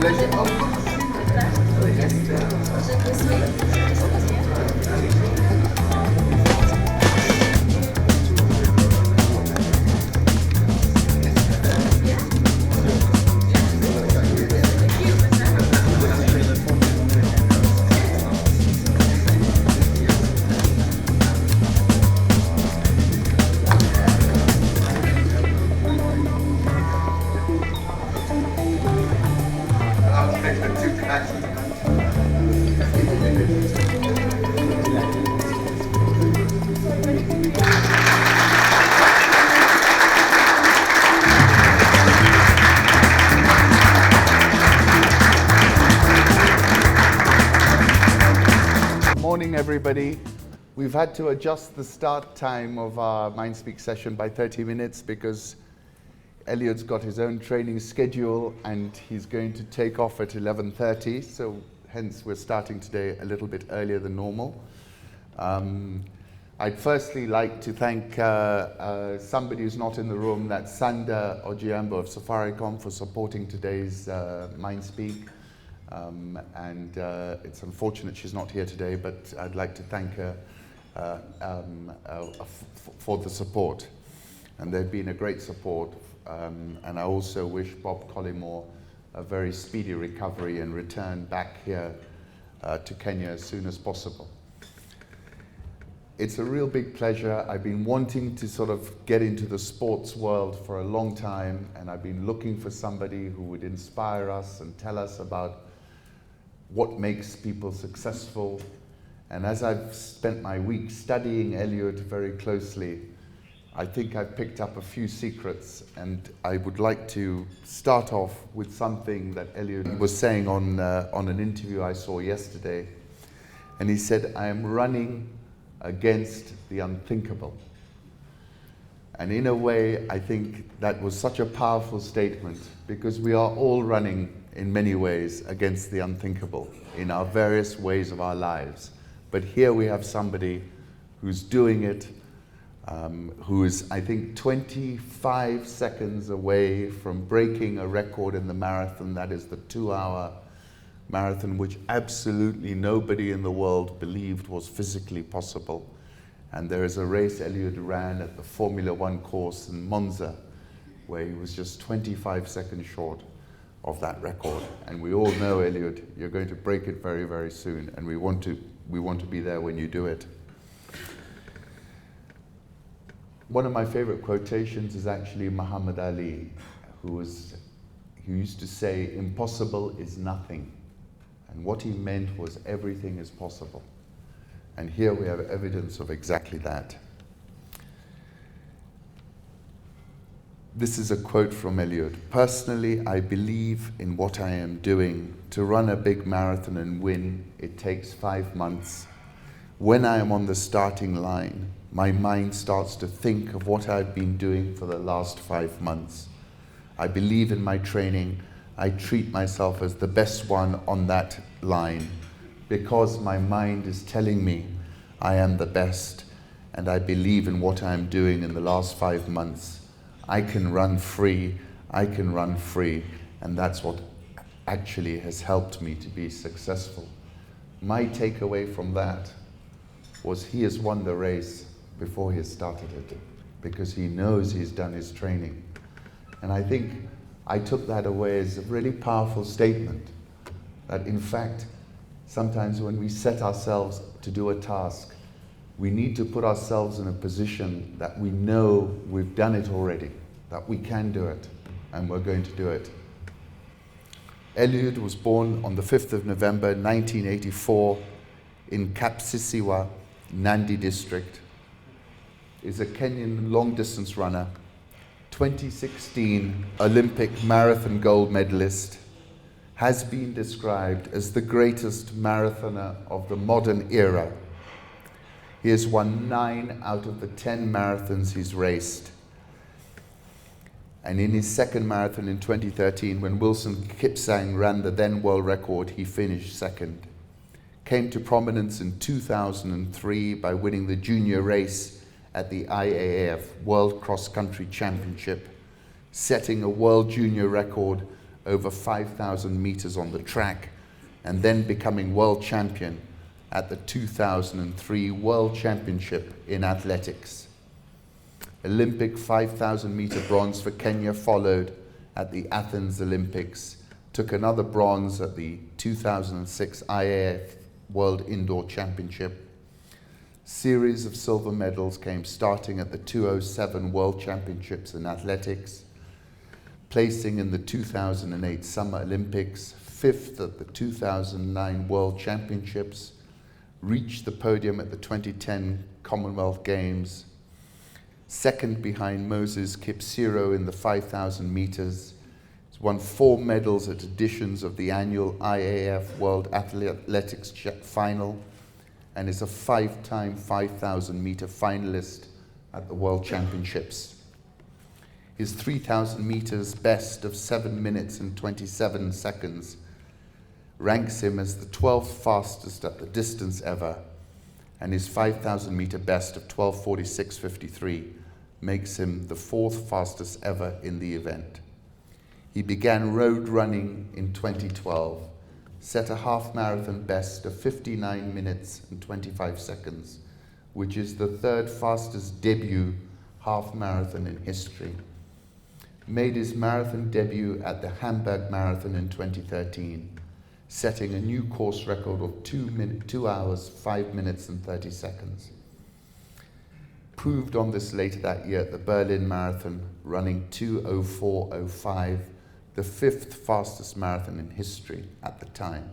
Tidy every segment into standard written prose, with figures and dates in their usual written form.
pleasure. Morning, everybody. We've had to adjust the start time of our MindSpeak session by 30 minutes because Eliud's got his own training schedule and he's going to take off at 11:30, so hence we're starting today a little bit earlier than normal. I'd firstly like to thank somebody who's not in the room, that's Sanda Ojiambo of Safaricom, for supporting today's MindSpeak. It's unfortunate she's not here today, but I'd like to thank her for the support. And they've been a great support. And I also wish Bob Collymore a very speedy recovery and return back here to Kenya as soon as possible. It's a real big pleasure. I've been wanting to sort of get into the sports world for a long time, and I've been looking for somebody who would inspire us and tell us about what makes people successful. And as I've spent my week studying Eliud very closely, I think I've picked up a few secrets, and I would like to start off with something that Eliud was saying on an interview I saw yesterday. And he said, "I am running against the unthinkable." And in a way, I think that was such a powerful statement, because we are all running in many ways against the unthinkable in our various ways of our lives. But here we have somebody who's doing it, who is, I think, 25 seconds away from breaking a record in the marathon. That is the 2-hour marathon, which absolutely nobody in the world believed was physically possible. And there is a race Eliud ran at the Formula One course in Monza, where he was just 25 seconds short of that record. And we all know, Eliud, you're going to break it very, very soon, and we want to be there when you do it. One of my favorite quotations is actually Muhammad Ali, who used to say, "Impossible is nothing." And what he meant was everything is possible. And here we have evidence of exactly that. This is a quote from Eliud. "Personally, I believe in what I am doing. To run a big marathon and win, it takes 5 months. When I am on the starting line, my mind starts to think of what I've been doing for the last 5 months. I believe in my training. I treat myself as the best one on that line, because my mind is telling me I am the best, and I believe in what I am doing in the last 5 months. I can run free, and that's what actually has helped me to be successful." My takeaway from that was he has won the race before he has started it, because he knows he's done his training. And I think I took that away as a really powerful statement, that in fact, sometimes when we set ourselves to do a task, we need to put ourselves in a position that we know we've done it already, that we can do it, and we're going to do it. Eliud was born on the 5th of November 1984 in Kapsisiwa, Nandi district. Is a Kenyan long-distance runner, 2016 Olympic marathon gold medalist, has been described as the greatest marathoner of the modern era. He has won 9 out of the 10 marathons he's raced. And in his second marathon in 2013, when Wilson Kipsang ran the then world record, he finished second. Came to prominence in 2003 by winning the junior race at the IAAF World Cross Country Championship, setting a world junior record over 5,000 meters on the track, and then becoming world champion at the 2003 World Championship in athletics. Olympic 5,000 meter bronze for Kenya followed at the Athens Olympics, took another bronze at the 2006 IAF World Indoor Championship. Series of silver medals came starting at the 2007 World Championships in athletics, placing in the 2008 Summer Olympics, 5th at the 2009 World Championships, reached the podium at the 2010 Commonwealth Games, second behind Moses Kipchoge in the 5,000 meters. He's won 4 medals at editions of the annual IAF World Athletics Final, and is a 5-time 5,000 meter finalist at the World Championships. His 3,000 meters best of 7 minutes and 27 seconds ranks him as the 12th fastest at the distance ever, and his 5,000 meter best of 12:46.53 makes him the 4th fastest ever in the event. He began road running in 2012, set a half marathon best of 59 minutes and 25 seconds, which is the 3rd fastest debut half marathon in history. Made his marathon debut at the Hamburg Marathon in 2013, setting a new course record of 2 hours, 5 minutes and 30 seconds. Proved on this later that year at the Berlin Marathon, running 2:04:05, the 5th fastest marathon in history at the time.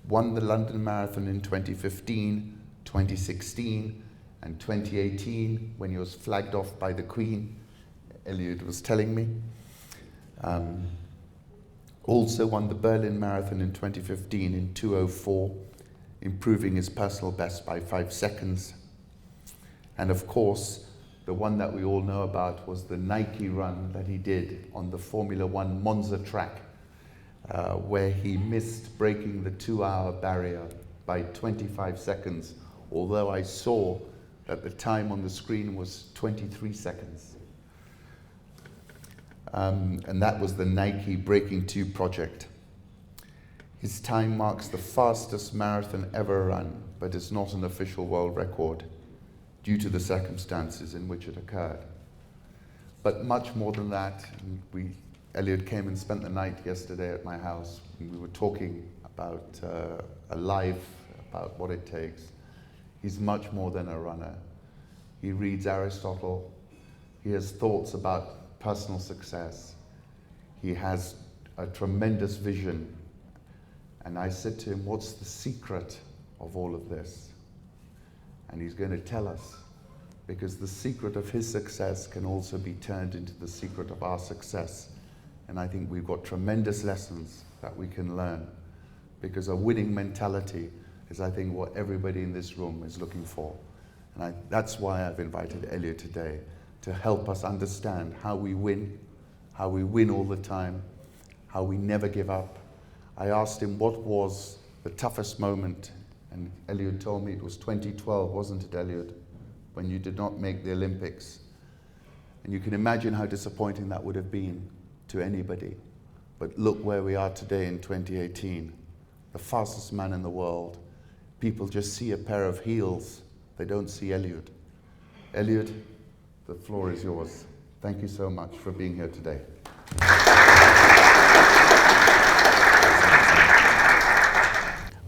Won the London Marathon in 2015, 2016, and 2018 when he was flagged off by the Queen, Eliud was telling me. Also won the Berlin Marathon in 2015 in 2:04, improving his personal best by 5 seconds. And of course, the one that we all know about was the Nike run that he did on the Formula One Monza track, where he missed breaking the 2-hour barrier by 25 seconds, although I saw that the time on the screen was 23 seconds. And that was the Nike Breaking 2 project. His time marks the fastest marathon ever run, but it's not an official world record due to the circumstances in which it occurred. But much more than that, Eliud came and spent the night yesterday at my house, and we were talking about a life, about what it takes. He's much more than a runner. He reads Aristotle. He has thoughts about personal success. He has a tremendous vision. And I said to him, what's the secret of all of this? And he's going to tell us, because the secret of his success can also be turned into the secret of our success. And I think we've got tremendous lessons that we can learn, because a winning mentality is, I think, what everybody in this room is looking for. And that's why I've invited Eliud today, to help us understand how we win all the time, how we never give up. I asked him what was the toughest moment, and Eliud told me it was 2012, wasn't it, Eliud, when you did not make the Olympics. And you can imagine how disappointing that would have been to anybody. But look where we are today in 2018, the fastest man in the world. People just see a pair of heels, they don't see Eliud. Eliud, the floor is yours. Thank you so much for being here today.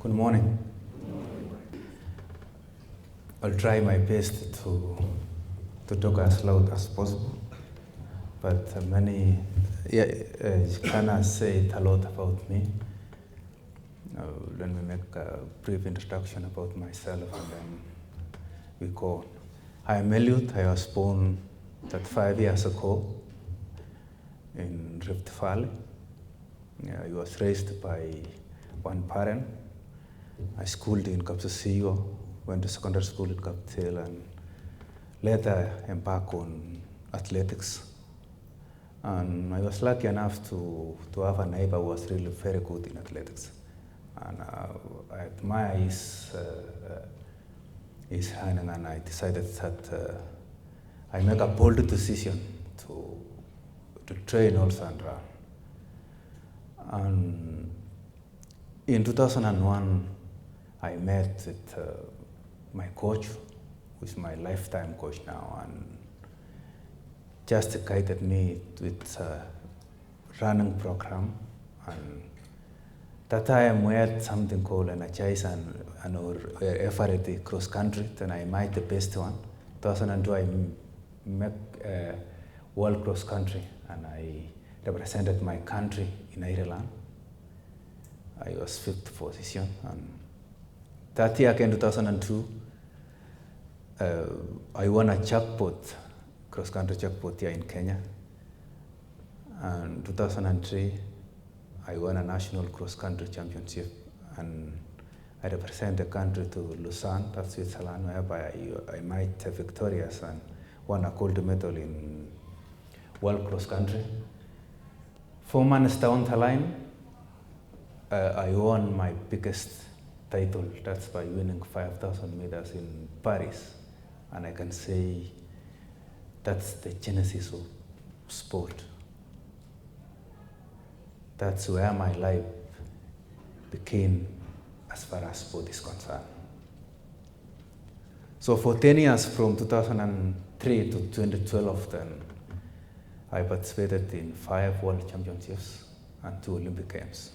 Good morning. I'll try my best to talk as loud as possible, but Kana said a lot about me. Let me make a brief introduction about myself, and then we go on. I am Eliud. I was born 5 years ago in Rift Valley. I was raised by one parent. I schooled in Kapsasigo, went to secondary school in Kaptel, and later embarked on athletics. And I was lucky enough to have a neighbor who was really very good in athletics. And I admire his handling, and I decided that I make a bold decision to train also and run. And in 2001, I met with my coach, who is my lifetime coach now, and just guided me with a running program. And that time we had something called an Achais and or FRD cross country, and I made the best one. 2002 I made world cross country, and I represented my country in Ireland. I was 5th position. And that year again, 2002, I won a jackpot, cross country jackpot here in Kenya. And 2003, I won a national cross country championship, and I represent the country to Lausanne, that's Switzerland, whereby I made victorious and won a gold medal in world cross country. 4 months down the line, I won my biggest title, that's by winning 5,000 meters in Paris. And I can say that's the genesis of sport. That's where my life became as far as sport is concerned. So for 10 years, from 2003 to 2012, then I participated in 5 world championships and 2 Olympic Games,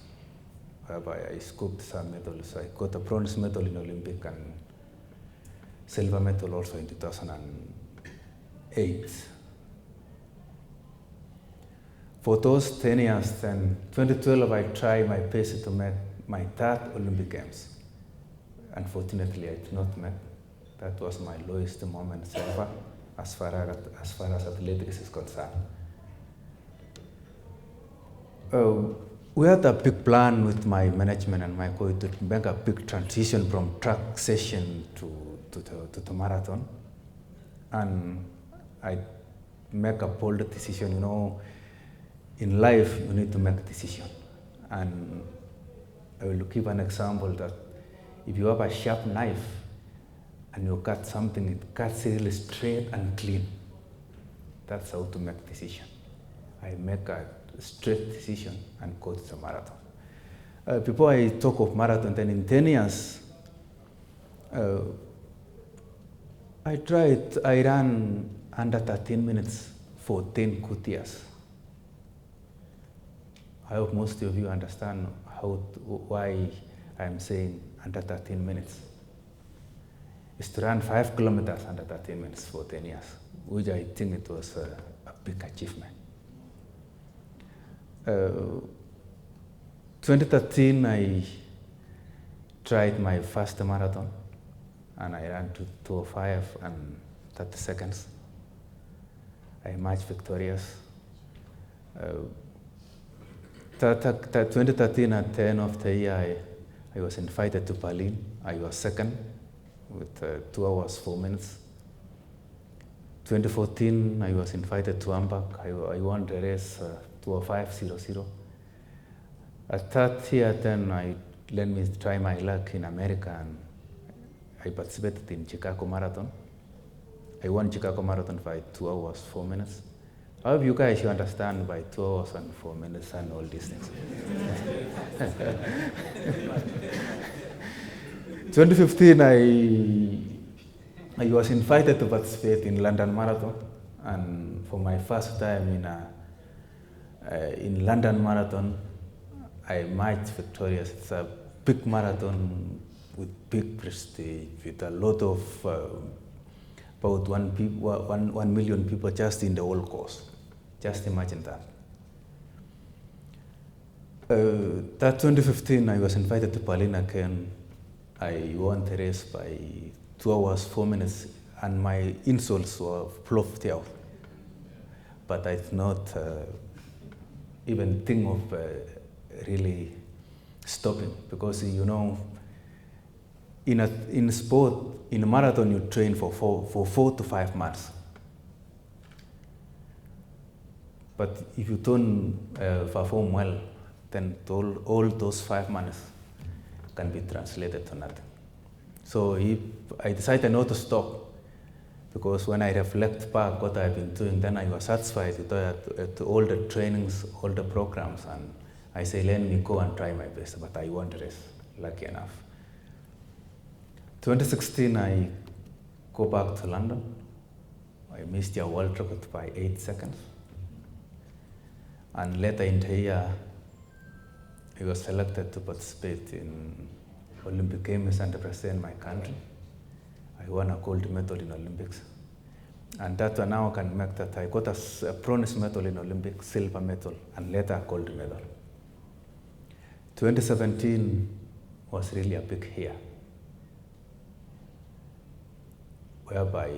whereby I scooped some medals. I got a bronze medal in Olympic and silver medal also in 2008. For those 10 years, then 2012, I tried my best to make my 3rd Olympic Games. Unfortunately, I did not make. That was my lowest moment ever, as far as athletics is concerned. We had a big plan with my management and my coach to make a big transition from track session to the marathon. And I make a bold decision, in life you need to make a decision. And I will give an example that if you have a sharp knife and you cut something, it cuts really straight and clean. That's how to make a decision. I make a straight decision and go to the marathon. Before I talk of marathon, then in 10 years, I ran under 13 minutes for 10 good years. I hope most of you understand why I'm saying under 13 minutes. It's to run 5 kilometers under 13 minutes for 10 years, which I think it was a big achievement. 2013, I tried my first marathon, and I ran to 2:05 and 30 seconds. I emerged victorious. 2013, at the end of the year, I was invited to Berlin. I was second with 2 hours, 4 minutes. 2014, I was invited to Hamburg. I won the race 2:05.00. At that year, then let me try my luck in America, and I participated in Chicago Marathon. I won Chicago Marathon by 2 hours, 4 minutes. I hope you guys understand by 2 hours and 4 minutes and all these things. 2015, I was invited to participate in London Marathon, and for my first time in London Marathon, I emerged victorious. It's a big marathon with big prestige, with a lot of about 1 million people just in the whole course. Just imagine that. That 2015, I was invited to Berlin again. I won the race by 2 hours, 4 minutes, and my insoles were fluffed out. But I did not even think of really stopping, because in sport, in a marathon, you train for 4 to 5 months. But if you don't perform well, then all those 5 months can be translated to nothing. So I decided not to stop, because when I reflect back what I've been doing, then I was satisfied with all the trainings, all the programs, and I say, let me go and try my best, but I won the race, lucky enough. 2016, I go back to London. I missed your world record by 8 seconds. And later in the year, I was selected to participate in Olympic Games and represent my country. I won a gold medal in Olympics. And that one now can make that I got a bronze medal in Olympics, silver medal, and later a gold medal. 2017 was really a big year, whereby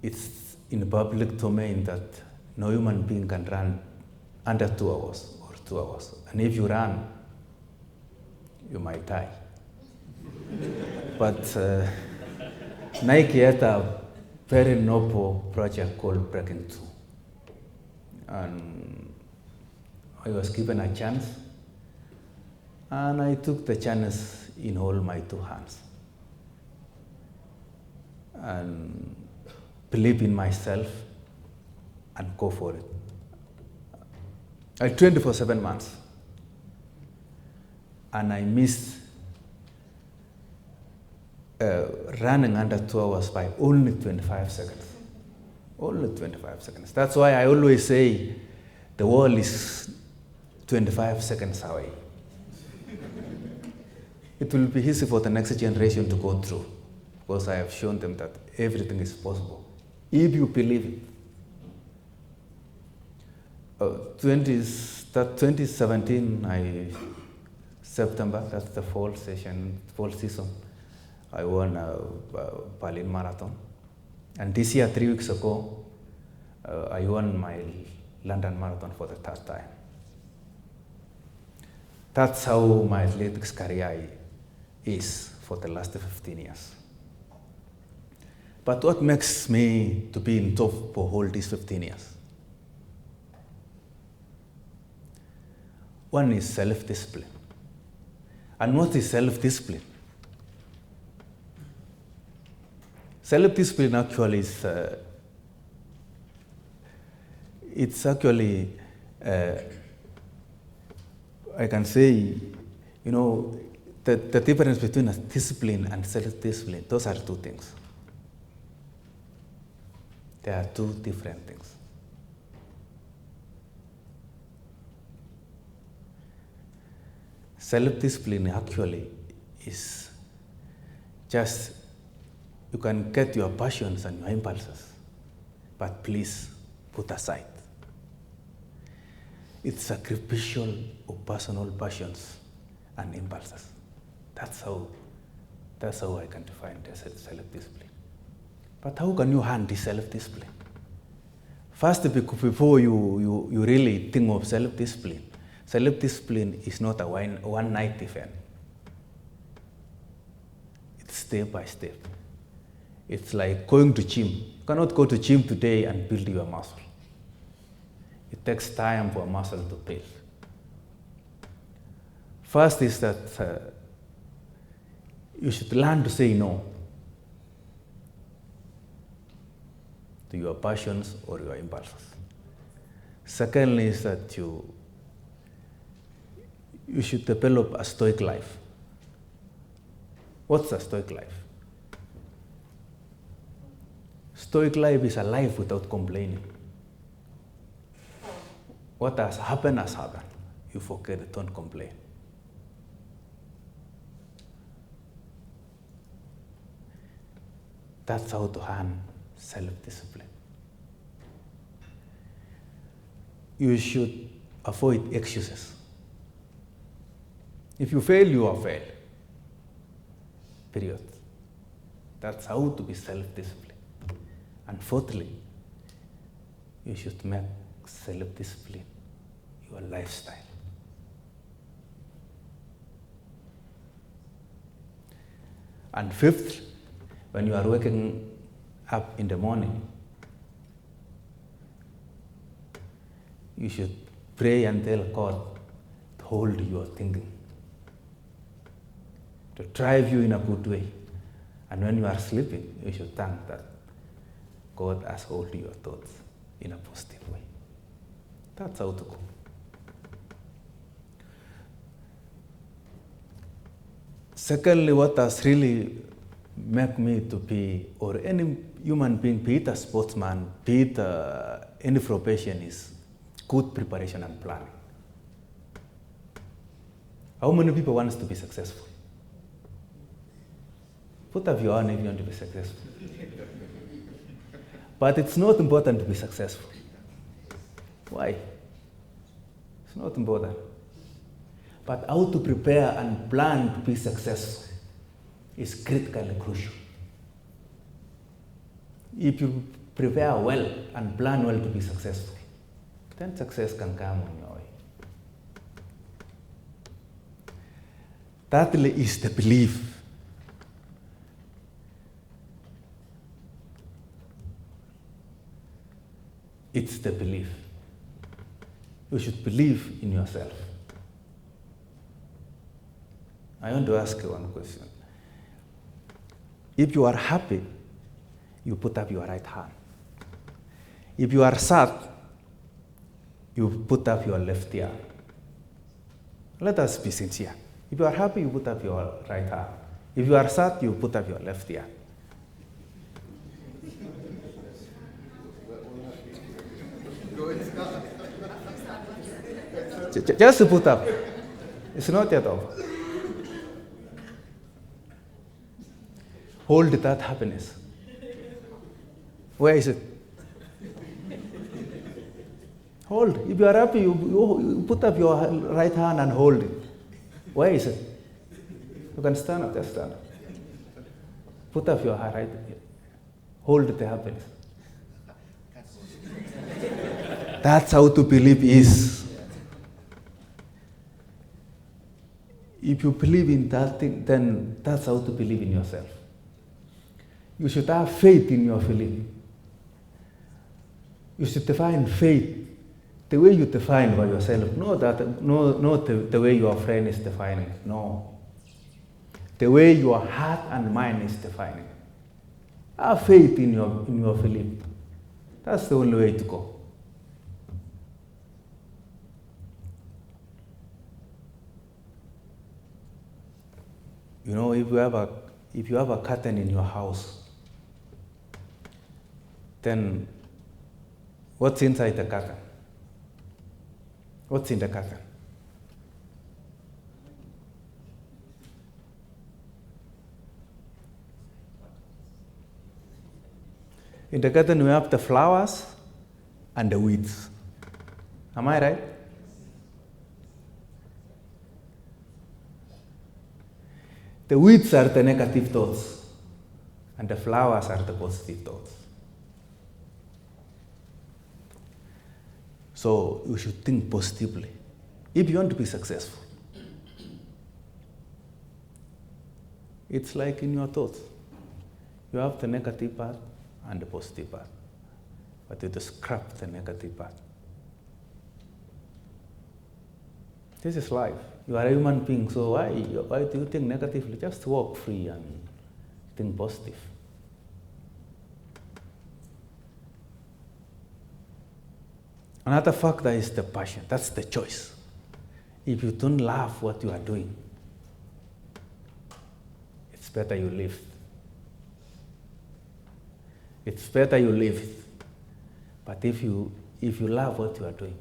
it's in the public domain that no human being can run under 2 hours or 2 hours. And if you run, you might die. But Nike had a very noble project called Breaking 2. And I was given a chance, and I took the chance in all my 2 hands. And believe in myself and go for it. I trained for 7 months, and I missed running under 2 hours by only 25 seconds. Only 25 seconds. That's why I always say the world is 25 seconds away. It will be easy for the next generation to go through, because I have shown them that everything is possible, if you believe it. 2017, September, that's the fall season, I won a Berlin Marathon. And this year, 3 weeks ago, I won my London Marathon for the 3rd time. That's how my athletics career is for the last 15 years. But what makes me to be in top for all these 15 years? One is self-discipline. And what is self-discipline? Self-discipline actually is, it's actually, I can say, the difference between a discipline and self-discipline, those are 2 things. They are 2 different things. Self-discipline actually is just, you can get your passions and your impulses, but please put aside. It's sacrificial of personal passions and impulses. That's how I can define the self-discipline. But how can you handle self-discipline? First, before you really think of self-discipline is not a one-night event. It's step by step. It's like going to gym. You cannot go to gym today and build your muscle. It takes time for a muscle to build. First is that you should learn to say no to your passions or your impulses. Secondly is that you should develop a stoic life. What's a stoic life? Stoic life is a life without complaining. What has happened has happened. You forget it, don't complain. That's how to handle self-discipline. You should avoid excuses. If you fail, you are failed. Period. That's how to be self-disciplined. And fourthly, you should make self-discipline your lifestyle. And fifth, when you are waking up in the morning, you should pray and tell God to hold your thinking, to drive you in a good way. And when you are sleeping, you should thank that God has held your thoughts in a positive way. That's how to go. Secondly, what has really make me to be, or any human being, be it a sportsman, be it any profession, is good preparation and planning. How many people wants to be successful? Put up your hand if you want to be successful. But it's not important to be successful. Why? It's not important. But how to prepare and plan to be successful is critically crucial. If you prepare well and plan well to be successful, then success can come on your way. Thirdly is the belief. It's the belief. You should believe in yourself. I want to ask you one question. If you are happy, you put up your right hand. If you are sad, you put up your left ear. Let us be sincere. If you are happy, you put up your right hand. If you are sad, you put up your left ear. Just put up. It's not yet over. Hold that happiness. Where is it? Hold. If you are happy, you put up your right hand and hold it. Where is it? You can stand up, just stand up. Put up your right. Hold the happiness. That's how to believe is. If you believe in that thing, then that's how to believe in yourself. You should have faith in your feeling. You should define faith the way you define by yourself. Not the way your friend is defining it. No. The way your heart and mind is defining it. Have faith in your feeling. That's the only way to go. You know, if you have a curtain in your house, then what's inside the curtain? What's in the curtain? In the curtain, we have the flowers and the weeds. Am I right? The weeds are the negative thoughts, and the flowers are the positive thoughts. So you should think positively if you want to be successful. It's like in your thoughts. You have the negative part and the positive part, but you just scrap the negative part. This is life. You are a human being, so why do you think negatively? Just walk free and think positive. Another factor is the passion. That's the choice. If you don't love what you are doing, it's better you leave. It's better you leave it. But if you love what you are doing,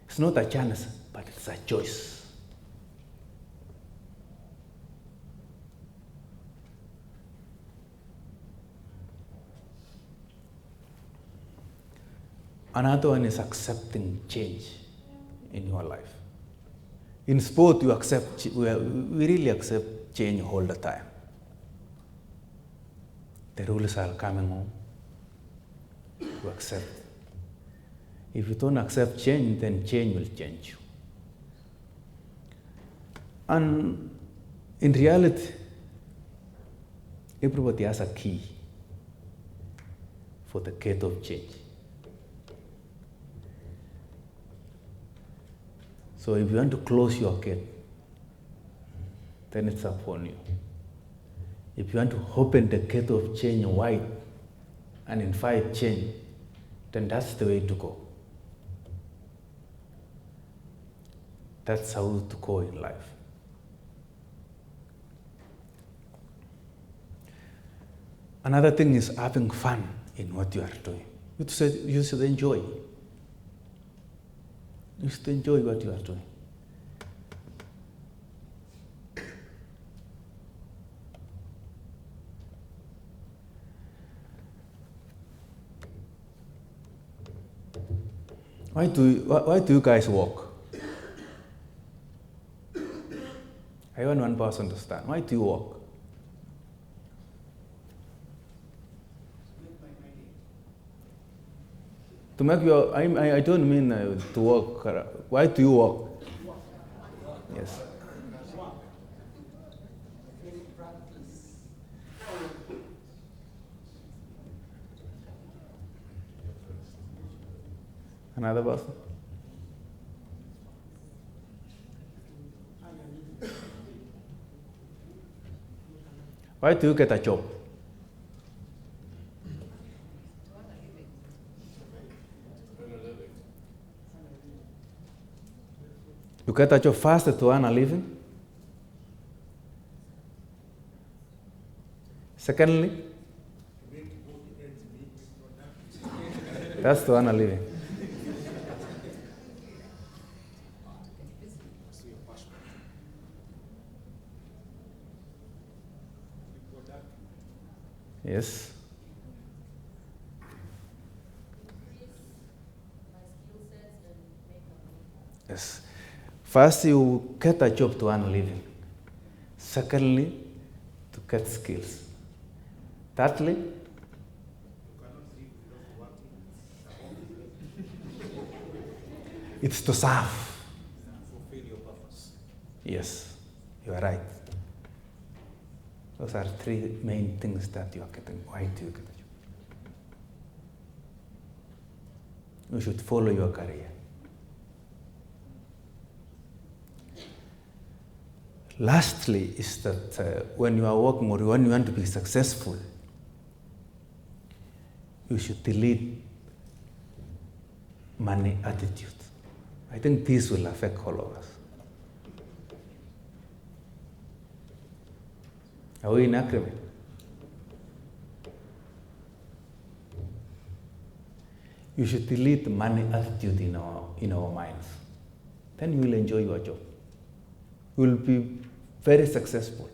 it's not a chance, but it's a choice. Another one is accepting change in your life. In sport, we really accept change all the time. The rules are coming home. You accept. If you don't accept change, then change will change you. And in reality, everybody has a key for the gate of change. So if you want to close your gate, then it's upon you. If you want to open the gate of change wide and invite change, then that's the way to go. That's how to go in life. Another thing is having fun in what you are doing. You should enjoy. You should enjoy what you are doing. Why do you guys walk? I want one person to understand. Why do you walk? To make your, I don't mean to walk. Why do you walk? Yes. Another person? Why do you get a job? You get a job faster to earn a living. Secondly, that's to earn a living. Yes. Yes. First, you get a job to earn a living. Secondly, to get skills. Thirdly, it's to serve. Fulfill your purpose. Yes, you are right. Those are three main things that you are getting. Why do you get a job? You should follow your career. Lastly, is that when you are working or when you want to be successful, you should delete money attitude. I think this will affect all of us. Are we in agreement? You should delete the money attitude in our minds. Then you will enjoy your job. You will be very successful.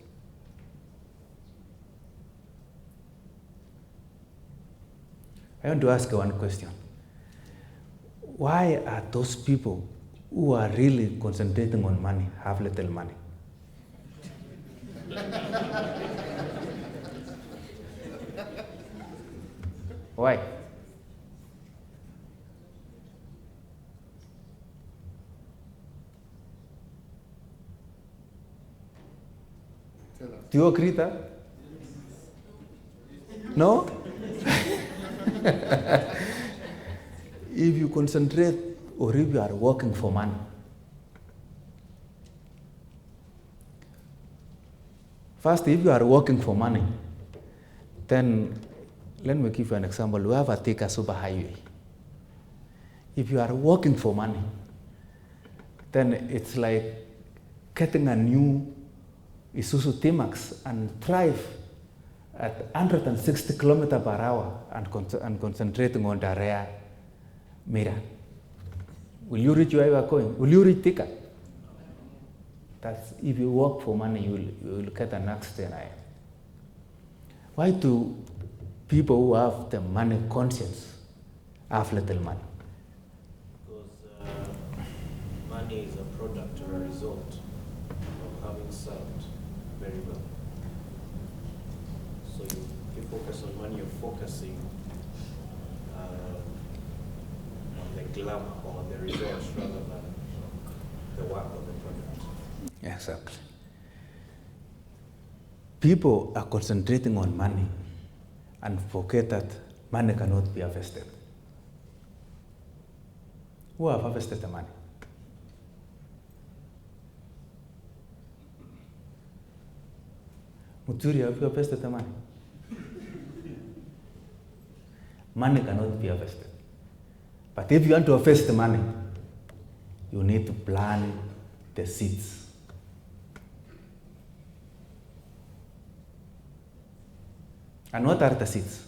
I want to ask you one question. Why are those people who are really concentrating on money have little money? Why? Do you agree that? No? If you concentrate or if you are working for money, first, if you are working for money, then let me give you an example. We have a Thika super highway. If you are working for money, then it's like getting a new Isuzu T-Max and drive at 160 kilometers per hour and concentrating on the rear mirror. Will you reach where you are going? Will you reach Thika? That's if you work for money, you will get an accident. Why do people who have the money conscience have little money? Because money is a product or a result of having served very well. So if you focus on money, you're focusing on the glamour or the results rather than the work of the product. Exactly. People are concentrating on money and forget that money cannot be harvested. Who have harvested the money? Muturi, have you harvested the money? Money cannot be harvested. But if you want to harvest the money, you need to plant the seeds. And what are the seeds?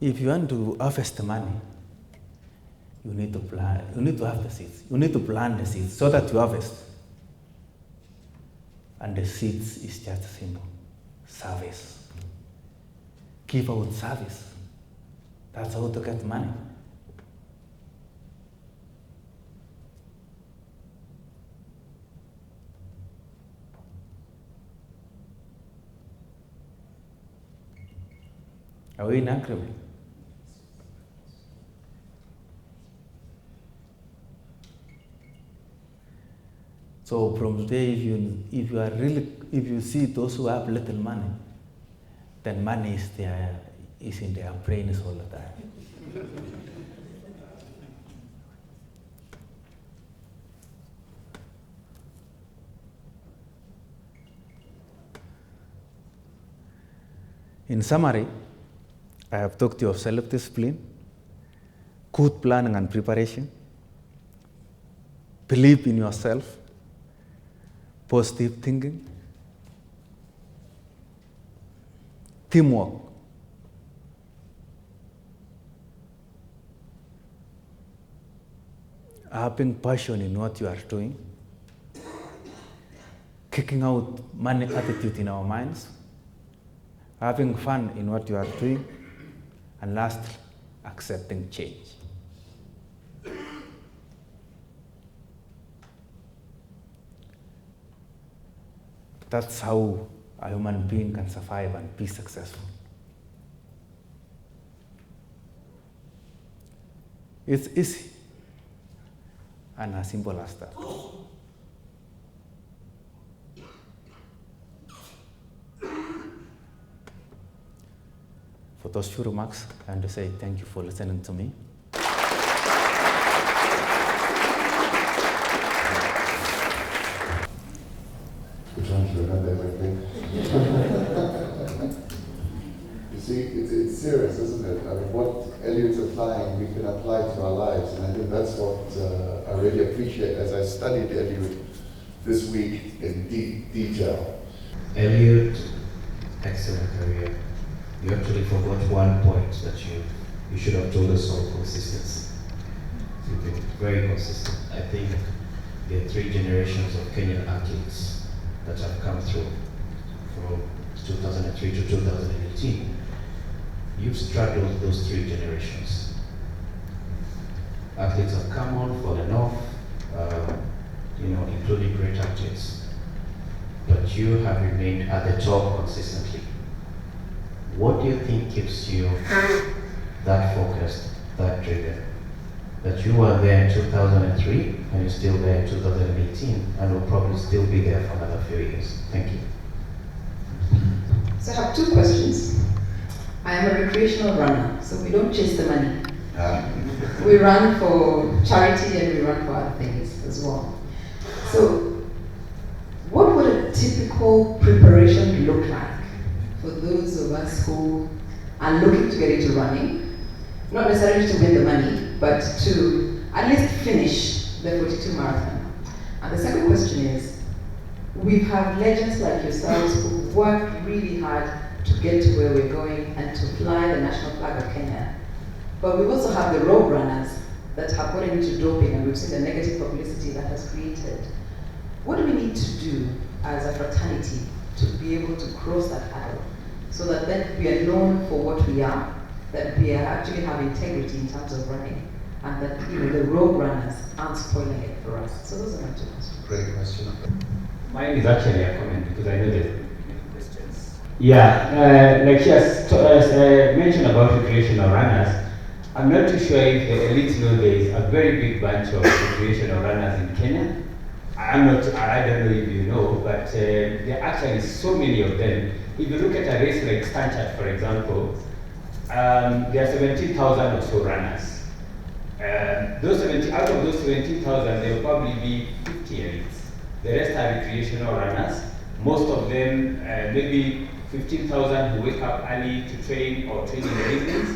If you want to harvest the money, you need to plant. You need to have the seeds. You need to plant the seeds so that you harvest. And the seeds is just simple service. Give out service. That's how to get money. Are we in agreement? So from today, if you see those who have little money, then money is in their brains all the time. In summary, I have talked to you of self-discipline, good planning and preparation, believe in yourself, positive thinking, teamwork, having passion in what you are doing, kicking out money attitude in our minds, having fun in what you are doing, and lastly, accepting change. That's how a human being can survive and be successful. It's easy and as simple as that. For those few remarks, I want to say thank you for listening to me. We're trying to remember everything. You see, it's serious, isn't it? I mean, what Eliud's applying, we can apply to our lives, and I think that's what I really appreciate as I studied Eliud this week in detail. Eliud, excellent career. You actually forgot one point that you should have told us on consistency. You've been very consistent. I think there are 3 generations of Kenyan athletes that have come through from 2003 to 2018. You've straddled those 3 generations. Athletes have come on, fallen off, including great athletes. But you have remained at the top consistently. What do you think keeps you that focused, that driven? That you were there in 2003 and you're still there in 2018 and will probably still be there for another few years. Thank you. So I have 2 questions. I am a recreational runner, so we don't chase the money. We run for charity and we run for other things as well. So what would a typical preparation look like for those of us who are looking to get into running? Not necessarily to win the money, but to at least finish the 42 marathon. And the second question is, we have legends like yourselves who worked really hard to get to where we're going and to fly the national flag of Kenya. But we also have the road runners that have gotten into doping, and we've seen the negative publicity that has created. What do we need to do as a fraternity to be able to cross that hurdle so that then we are known for what we are, that we actually have integrity in terms of running, and that the road runners aren't spoiling it for us? So those are my 2 questions. Great question. Mine is actually a comment because I know there's many questions. Yeah, like she has mentioned about recreational runners. I'm not too sure if the elites know there is a very big bunch of recreational runners in Kenya. I don't know if you know, but there are actually so many of them. If you look at a race like Stanchart, for example, there are 17,000 or so runners. Out of those 17,000, there will probably be 50 elites. The rest are recreational runners, most of them, maybe 15,000 who wake up early to train or train in the evenings.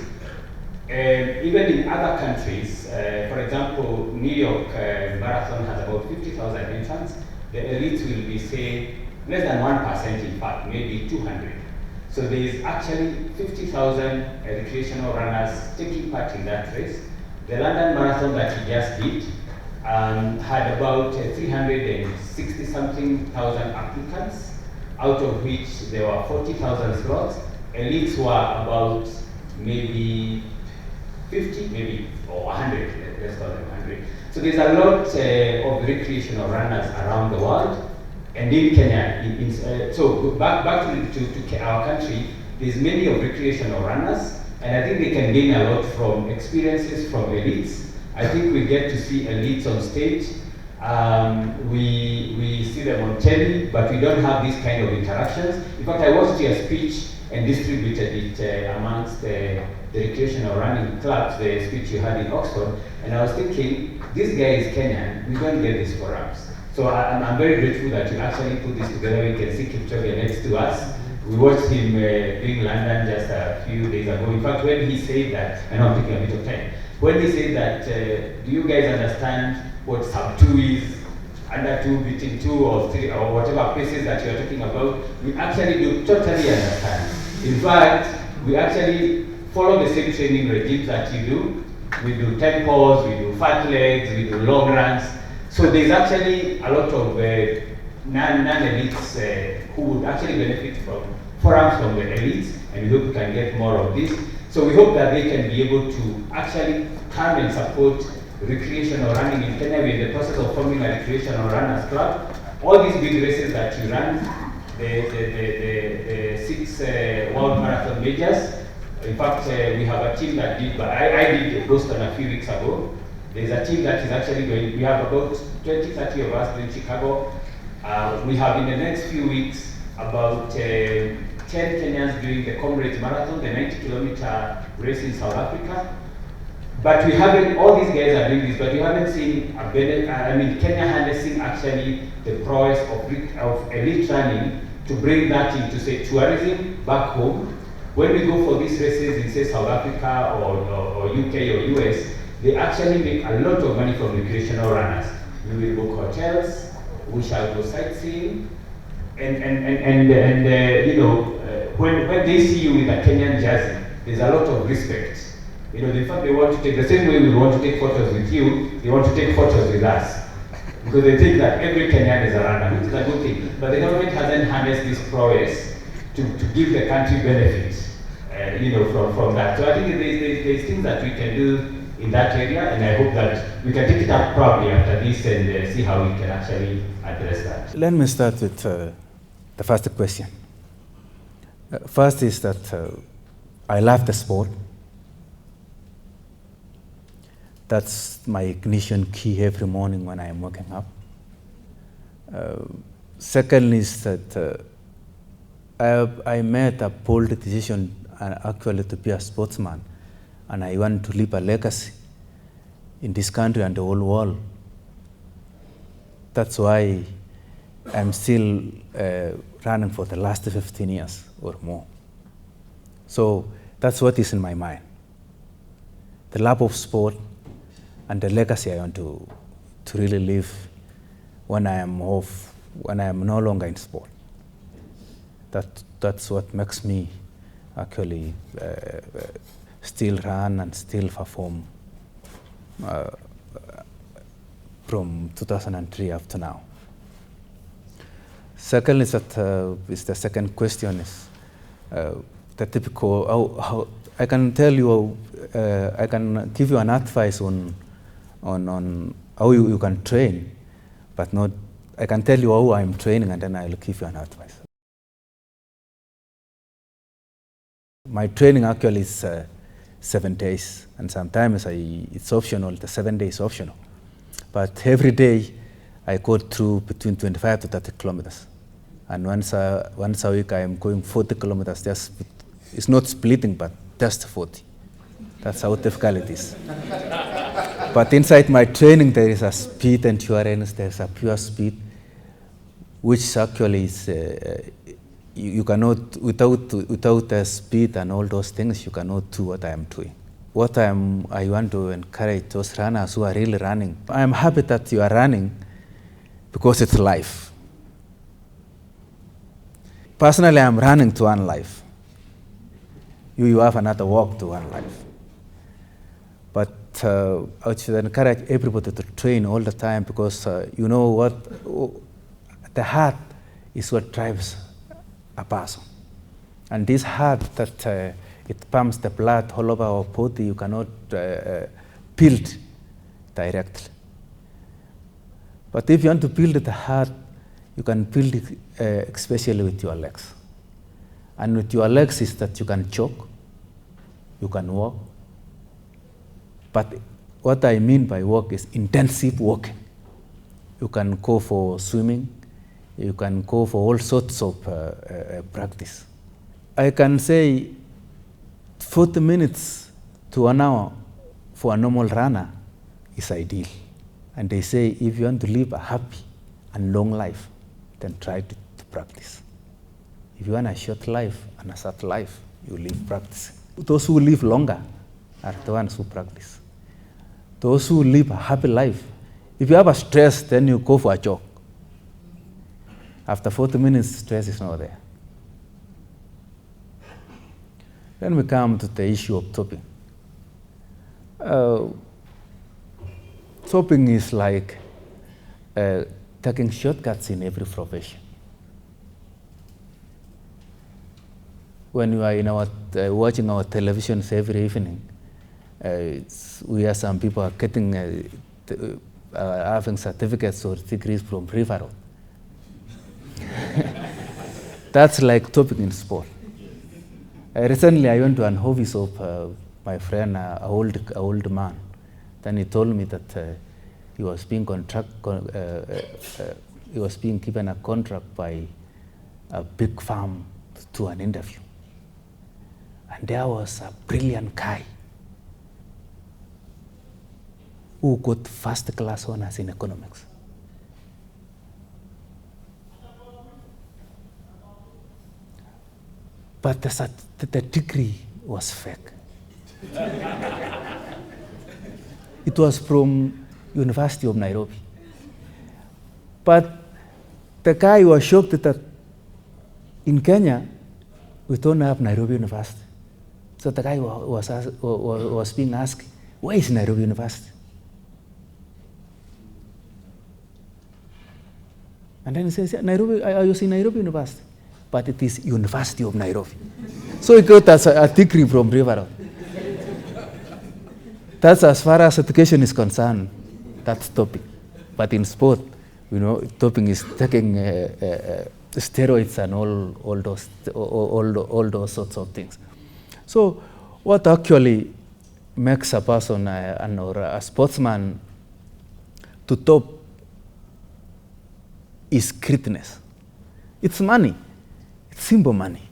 Even in other countries, for example, New York Marathon has about 50,000 entrants. The elites will be, say, less than 1% in fact, maybe 200. So there is actually 50,000 recreational runners taking part in that race. The London Marathon that we just did had about 360-something thousand applicants, out of which there were 40,000 slots. Elites were about maybe 50, maybe, or 100, let's call them 100. So there's a lot of recreational runners around the world. And in Kenya, so back to our country, there's many of recreational runners, and I think they can gain a lot from experiences from elites. I think we get to see elites on stage. We see them on telly, but we don't have these kind of interactions. In fact, I watched your speech and distributed it amongst the recreational running clubs, the speech you had in Oxford, and I was thinking, this guy is Kenyan, we don't get these forums. So I'm very grateful that you actually put this together. We can see Kipchoge next to us. We watched him doing London just a few days ago. In fact, when he said that, I know I'm taking a bit of time, when he said that, do you guys understand what sub 2 is, under 2, between 2 or 3, or whatever paces that you're talking about, we actually do totally understand. In fact, we actually follow the same training regimes that you do. We do tempos, we do fat legs, we do long runs. So there's actually a lot of non-elites who would actually benefit from forums from the elites, and we hope we can get more of this. So we hope that they can be able to actually come and support recreational running in Kenya. We're in the process of forming a recreational runners club. All these big races that you run, the 6 World Marathon majors. In fact, we have a team that did, but I did Boston a few weeks ago. There's a team that is actually going, we have about 20-30 of us in Chicago. We have in the next few weeks about 10 Kenyans doing the Comrades Marathon, the 90-kilometer race in South Africa. But we haven't, all these guys are doing this, but we haven't seen, Kenya harnessing actually the prowess of elite running to bring that into, say, tourism back home. When we go for these races in, say, South Africa or UK or US, they actually make a lot of money from recreational runners. We will book hotels, we shall go sightseeing, and when they see you with a Kenyan jersey, there's a lot of respect. In fact, they want to take, the same way we want to take photos with you, they want to take photos with us. Because they think that every Kenyan is a runner, which is a good thing. But the government hasn't harnessed this prowess to give the country benefits, from that. So I think there's things that we can do in that area, and I hope that we can take it up probably after this and see how we can actually address that. Let me start with the first question. First is that I love the sport. That's my ignition key every morning when I am waking up. Second is that I made a bold decision actually to be a sportsman, and I want to leave a legacy in this country and the whole world. That's why I'm still running for the last 15 years or more. So that's what is in my mind. The love of sport and the legacy I want to really live when I am off, when I am no longer in sport. That's what makes me actually still run and still perform from 2003 up to now. Second is that the second question is the typical, how I can tell you, I can give you an advice on how you can train, but not, I can tell you how I'm training and then I'll give you an advice. My training actually is 7 days, and sometimes it's optional, the 7 days optional. But every day I go through between 25 to 30 kilometers. And once a week I am going 40 kilometers, it's not splitting, but just 40. That's how difficult it is. But inside my training, there is a speed endurance, there's a pure speed. which actually is, you cannot, without speed and all those things, you cannot do what I am doing. What I want to encourage those runners who are really running. I am happy that you are running because it's life. Personally, I am running to one life. You have another walk to one life. But I should encourage everybody to train all the time because you know what, the heart is what drives a person. And this heart that it pumps the blood all over our body, you cannot build directly. But if you want to build the heart, you can build it especially with your legs. And with your legs is that you can jog, you can walk. But what I mean by walk is intensive walking. You can go for swimming, you can go for all sorts of practice. I can say 40 minutes to an hour for a normal runner is ideal. And they say if you want to live a happy and long life, then try to practice. If you want a short life and a short life, you live practicing. Those who live longer are the ones who practice. Those who live a happy life, if you have a stress, then you go for a jog. After 40 minutes, stress is not there. Then we come to the issue of topping. Topping is like taking shortcuts in every profession. When you are in our watching our televisions every evening, we have some people are getting having certificates or degrees from River Road. That's like topping in sport. Recently, I went to an office of my friend, an old man. Then he told me that he was being given a contract by a big firm to do an interview. And there was a brilliant guy who got first-class honors in economics. But the degree was fake. It was from University of Nairobi. But the guy was shocked that in Kenya, we don't have Nairobi University. So the guy was being asked, where is Nairobi University? And then he says, Nairobi, I was in Nairobi University. But it is University of Nairobi. So he got a degree from River Road. That's as far as education is concerned, that's topping. But in sport, you know, topping is taking steroids and all those sorts of things. So what actually makes a person or a sportsman to top is greatness. It's money. It's simple money.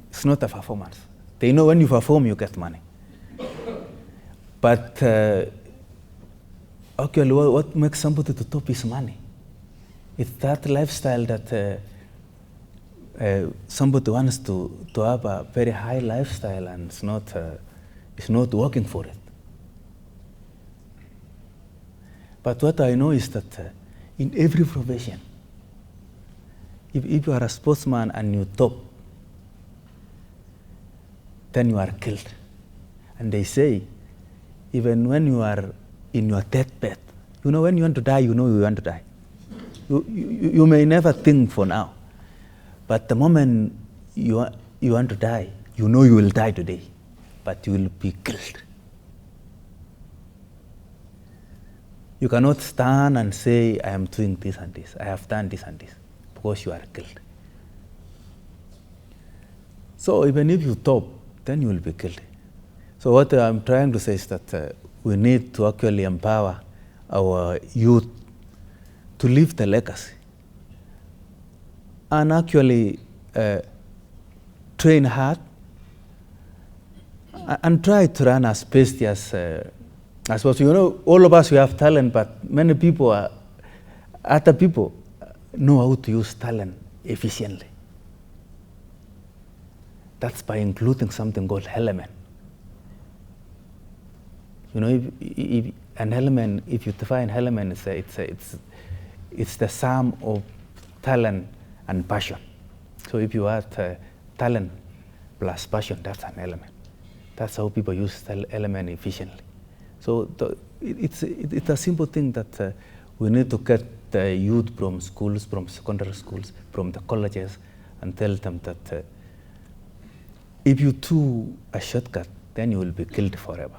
It's not a performance. They know when you perform, you get money. But actually, what makes somebody to top is money. It's that lifestyle that somebody wants to have a very high lifestyle and it's not working for it. But what I know is that in every profession, if you are a sportsman and you top, then you are killed. And they say, even when you are in your deathbed, you know when you want to die, you know you want to die. You may never think for now, but the moment you want to die, you know you will die today, but you will be killed. You cannot stand and say, I am doing this and this, I have done this and this, because you are killed. So even if you top, then you will be killed. So what I'm trying to say is that we need to actually empower our youth to leave the legacy and actually train hard and try to run as fast as possible. You know, all of us, we have talent, but many people, other people, know how to use talent efficiently. That's by including something called element. You know, if an element, if you define element, it's the sum of talent and passion. So if you add talent plus passion, that's an element. That's how people use element efficiently. So it's a simple thing that we need to get the youth from schools, from secondary schools, from the colleges, and tell them that if you do a shortcut, then you will be killed forever.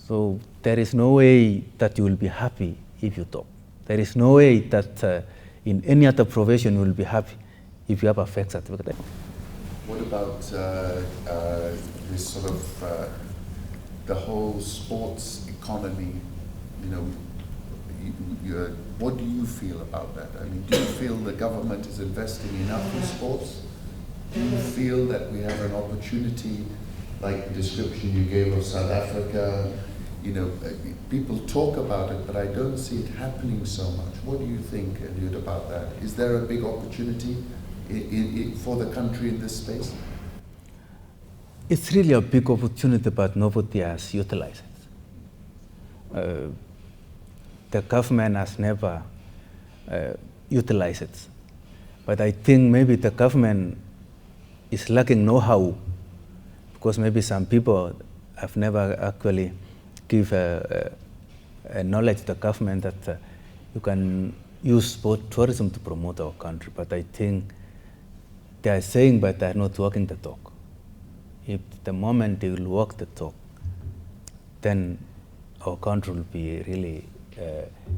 So there is no way that you will be happy if you talk. There is no way that in any other profession you will be happy if you have a fake certificate. What about this sort of the whole sports economy? You know, what do you feel about that? I mean, do you feel the government is investing enough in sports? Do you feel that we have an opportunity, like the description you gave of South Africa? You know, people talk about it, but I don't see it happening so much. What do you think, Eliud, about that? Is there a big opportunity for the country in this space? It's really a big opportunity, but nobody has utilized it. The government has never utilized it. But I think maybe the government is lacking know-how, because maybe some people have never actually give a knowledge to the government that you can use sport tourism to promote our country. But I think they are saying, but they are not walking the talk. If the moment they will walk the talk, then our country will be really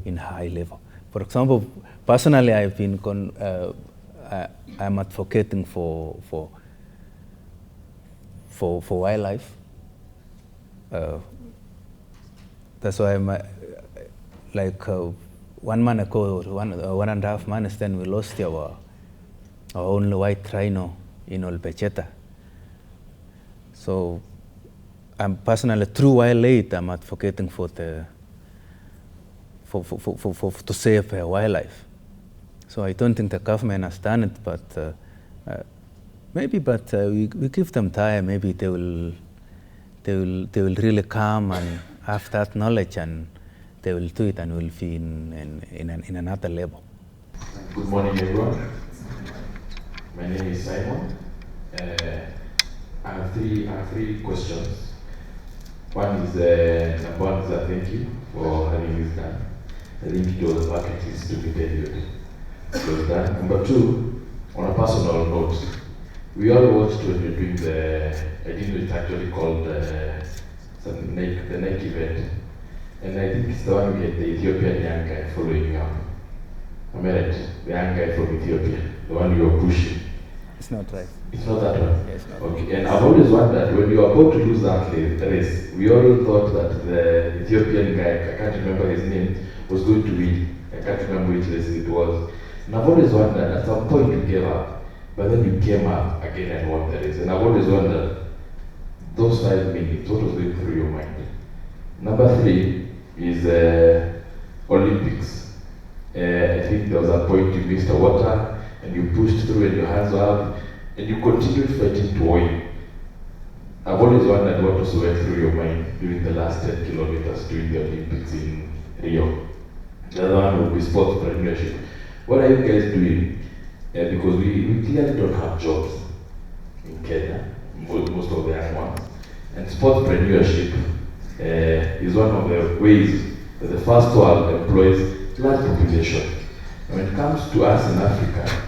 in high level. For example, personally, I've been I'm advocating for wildlife. That's why I'm like 1 month ago, one and a half months, then we lost our only white rhino in Olpecheta. So I'm personally, through wildlife, I'm advocating for to save wildlife. So I don't think the government has done it, but maybe. But we give them time. Maybe they will really come and have that knowledge, and they will do it, and will be in another level. Good morning, everyone. My name is Simon. I have three questions. One is number one is a thank you for having this done. I think it was a bucket list to be Eliud. It was done. Number two, on a personal note, we all watched when we were doing I didn't know it's actually called the Nike event. And I think it's the one we had the Ethiopian young guy following up. Am I right? The young guy from Ethiopia, the one you were pushing. It's not right. It's not that one? Yes, not okay. Right. And I've always wondered, when you were about to lose that race, we all thought that the Ethiopian guy, I can't remember his name, was going to win. I can't remember which race it was. And I've always wondered, at some point you gave up, but then you came up again and won the race. And I've always wondered, those 5 minutes, what was going through your mind? Number three is Olympics. I think there was a point you missed the water and you pushed through and your hands were up and you continued fighting to win. I've always wondered what was went through your mind during the last 10 kilometers during the Olympics in Rio. The other one would be sportspreneurship. What are you guys doing? Because we clearly don't have jobs in Kenya, most of the young ones. And sportspreneurship is one of the ways that the first world employs large population. And when it comes to us in Africa,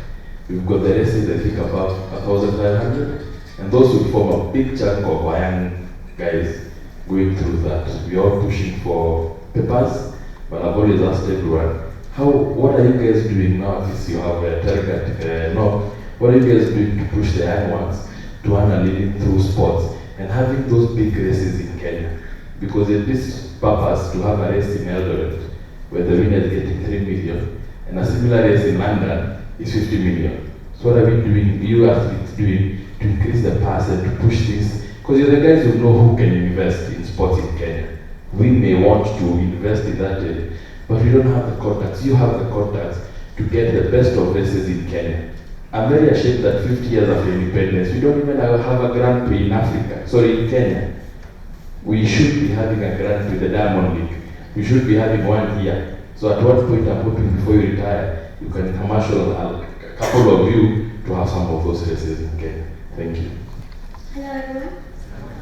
we've got the races, I think, above 1,500, and those will form a big chunk of our young guys going through that. We are pushing for papers, but I've always asked everyone, what are you guys doing now? At least you have a target. What are you guys doing to push the young ones to earn a living through sports and having those big races in Kenya? Because it is purpose to have a race in Eldoret where the winner is getting 3 million and a similar race in London is 50 million. So what are we doing, you athletes doing, to increase the pass and to push this? Because you're the guys who know who can invest in sports in Kenya. We may want to invest in that, but we don't have the contacts. You have the contacts to get the best of races in Kenya. I'm very ashamed that 50 years after independence, we don't even have a Grand Prix in Africa, sorry, in Kenya. We should be having a Grand Prix, the Diamond League. We should be having one here. So at one point, I'm hoping before you retire, you can commercial a couple of you to have some of those races in Kenya. Thank you. Hello everyone.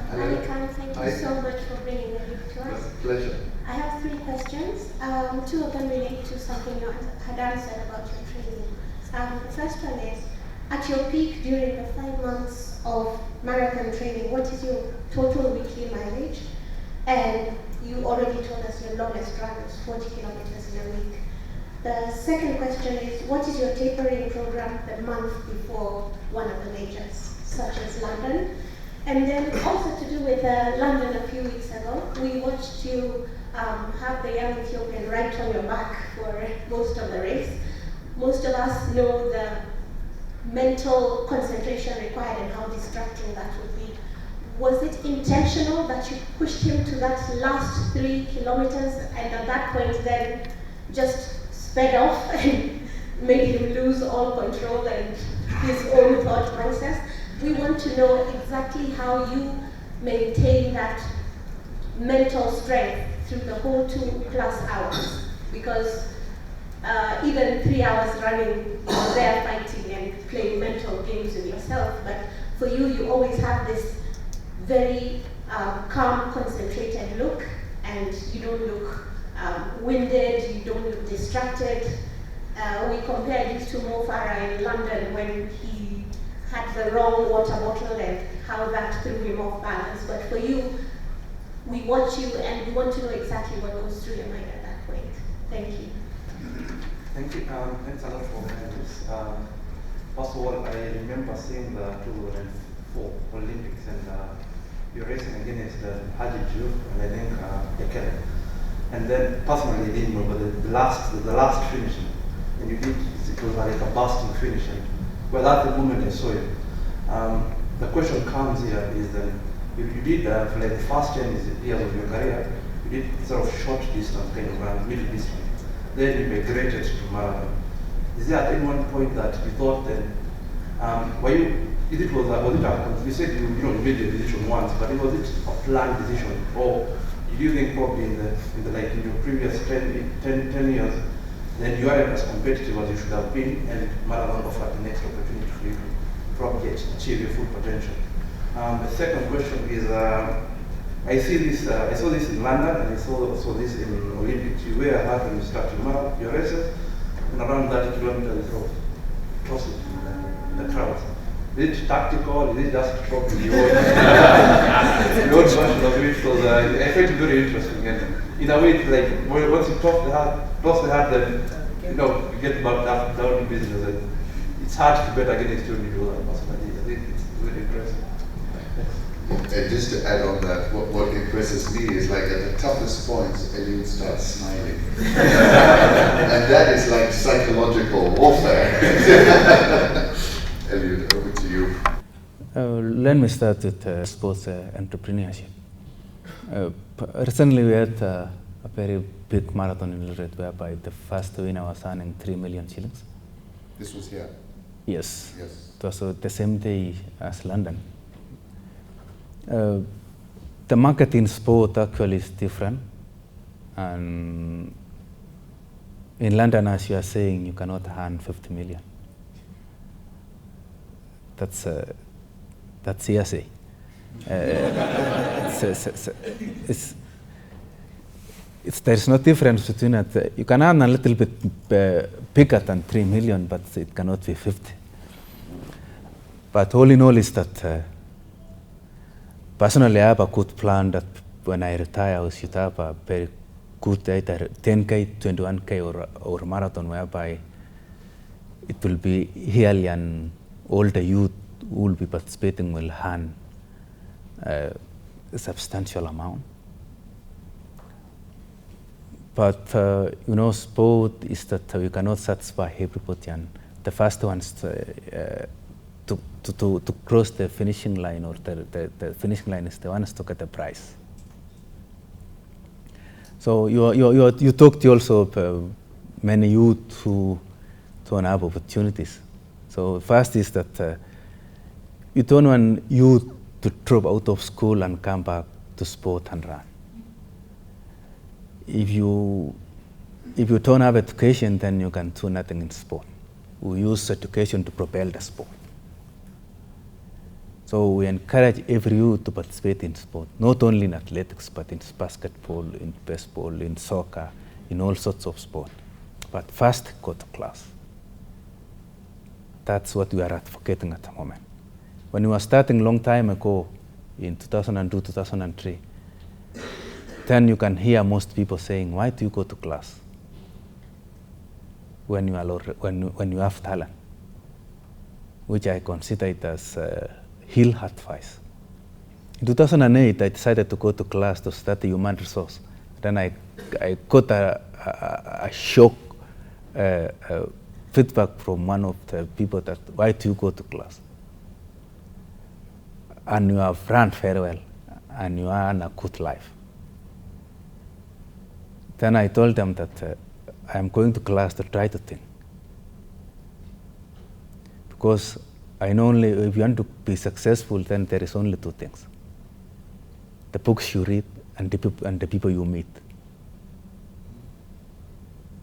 Hello. Thank you so much for bringing it to us. Pleasure. I have 3 questions. 2 of them relate to something you had answered about your training. The first one is, at your peak during the 5 months of marathon training, what is your total weekly mileage? And you already told us your longest run is 40 kilometers in a week. The second question is, what is your tapering program the month before one of the majors, such as London? And then also to do with London a few weeks ago, we watched you have the young Ethiopian right on your back for most of the race. Most of us know the mental concentration required and how distracting that would be. Was it intentional that you pushed him to that last 3 kilometers and at that point then just sped off and made him lose all control and his own thought process? We want to know exactly how you maintain that mental strength through the whole 2+ hours, because even 3 hours running, you're there fighting and playing mental games with yourself, but for you, you always have this very calm, concentrated look, and you don't look winded, you don't look distracted. We compared you to Mo Farah in London when he had the wrong water bottle and how that threw him off balance. But for you, we watch you and we want to know exactly what goes through your mind at that point. Thank you. Thank you. Thanks a lot for this. First of all, I remember seeing the 2004 Olympics and you're racing against Haji Diouf and I think Bekele. And then personally, I didn't know, but the last finish, and you did, it was like a bursting finish. And well, at the moment I saw it. The question comes here is that if you did for like the first 10 years of your career, you did sort of short distance, kind of middle distance. Then you migrated to marathon. Is there at any one point that you thought that, you said you made the decision once, but was it a planned decision, or do you think probably in your previous 10 years, then you aren't as competitive as you should have been, and marathon offered the next opportunity for you to probably achieve your full potential? The second question is, I saw this in London, and I saw also this in Olympics. You wear a hat when you start your races, and around 30 kilometers of tossing in the crowds. Is it tactical? Is it just probably the old version of it? Because I find it very interesting, and in a way, it's like once you toss the hat, then you get back down to business. And it's hard to bet against you when you do that. Personally, I think it's very impressive. And just to add on that, what impresses me is like at the toughest points, Eliud starts smiling. And that is like psychological warfare. Eliud, over to you. Let me start with sports entrepreneurship. Recently we had a very big marathon in Eldoret whereby the first winner was earning 3 million shillings. This was here? Yes. Yes. It was the same day as London. The market in sport actually is different, and in London, as you are saying, you cannot earn 50 million. That's hearsay. There's no difference between it. You can earn a little bit bigger than 3 million, but it cannot be 50. But all in all is that personally, I have a good plan that when I retire, I should have a very good either 10K, 21K or marathon whereby it will be yearly and all the youth who will be participating will earn a substantial amount. But sport is that we cannot satisfy everybody, and the first ones to cross the finishing line, or the finishing line is the ones to get the prize. So you talked also of many youth who don't have opportunities. So first is that you don't want youth to drop out of school and come back to sport and run. If you don't have education, then you can do nothing in sport. We use education to propel the sport. So we encourage every youth to participate in sport, not only in athletics, but in basketball, in baseball, in soccer, in all sorts of sport. But first, go to class. That's what we are advocating at the moment. When we were starting a long time ago, in 2002, 2003, then you can hear most people saying, why do you go to class when you have talent? Which I consider it as ill advice. In 2008, I decided to go to class to study human resource. Then I got a shock feedback from one of the people that, why do you go to class? And you have run very well, and you are in a good life. Then I told them that I am going to class to try to think. Because I know only if you want to be successful, then there is only two things: the books you read and the people you meet.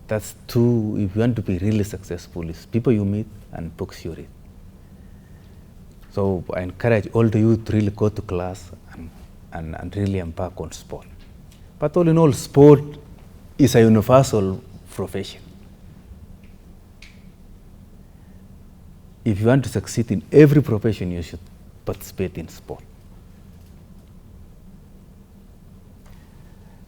That's two, if you want to be really successful, is people you meet and books you read. So I encourage all the youth to really go to class and really embark on sport. But all in all, sport is a universal profession. If you want to succeed in every profession, you should participate in sport.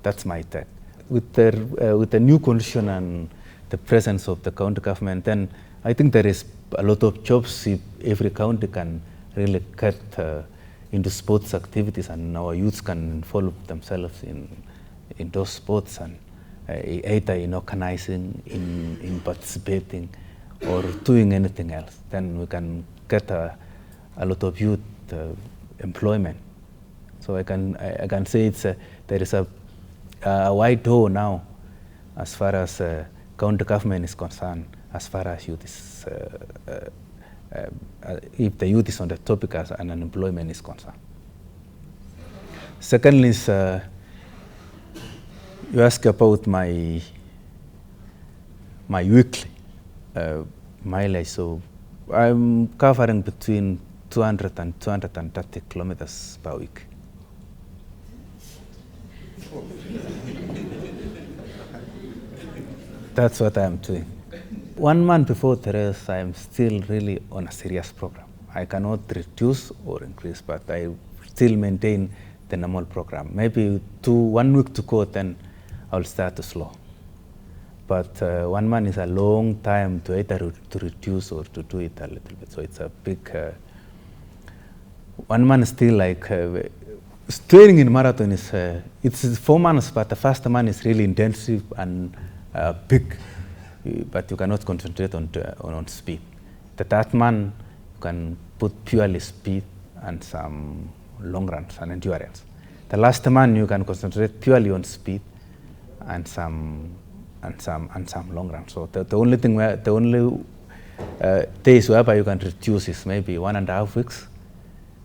That's my take. With the new condition and the presence of the county government, then I think there is a lot of jobs if every county can really get into sports activities, and our youths can involve themselves in those sports, and either in organizing, in participating, or doing anything else. Then we can get a lot of youth employment. So I can say there is a wide door now as far as county government is concerned, as far as youth is, if the youth is on the topic as an unemployment is concerned. Secondly is, you ask about my weekly mileage. So I'm covering between 200 and 230 kilometers per week. That's what I'm doing. 1 month before the race, I'm still really on a serious program. I cannot reduce or increase, but I still maintain the normal program. Maybe 1 week to go, then I'll start to slow. But 1 month is a long time to either to reduce or to do it a little bit. So it's a big, 1 month still like, training in marathon is, it's 4 months, but the first month is really intensive and big, but you cannot concentrate on speed. The third month, you can put purely speed and some long runs and endurance. The last month, you can concentrate purely on speed and some long runs. So the only thing days whereby you can reduce is maybe 1.5 weeks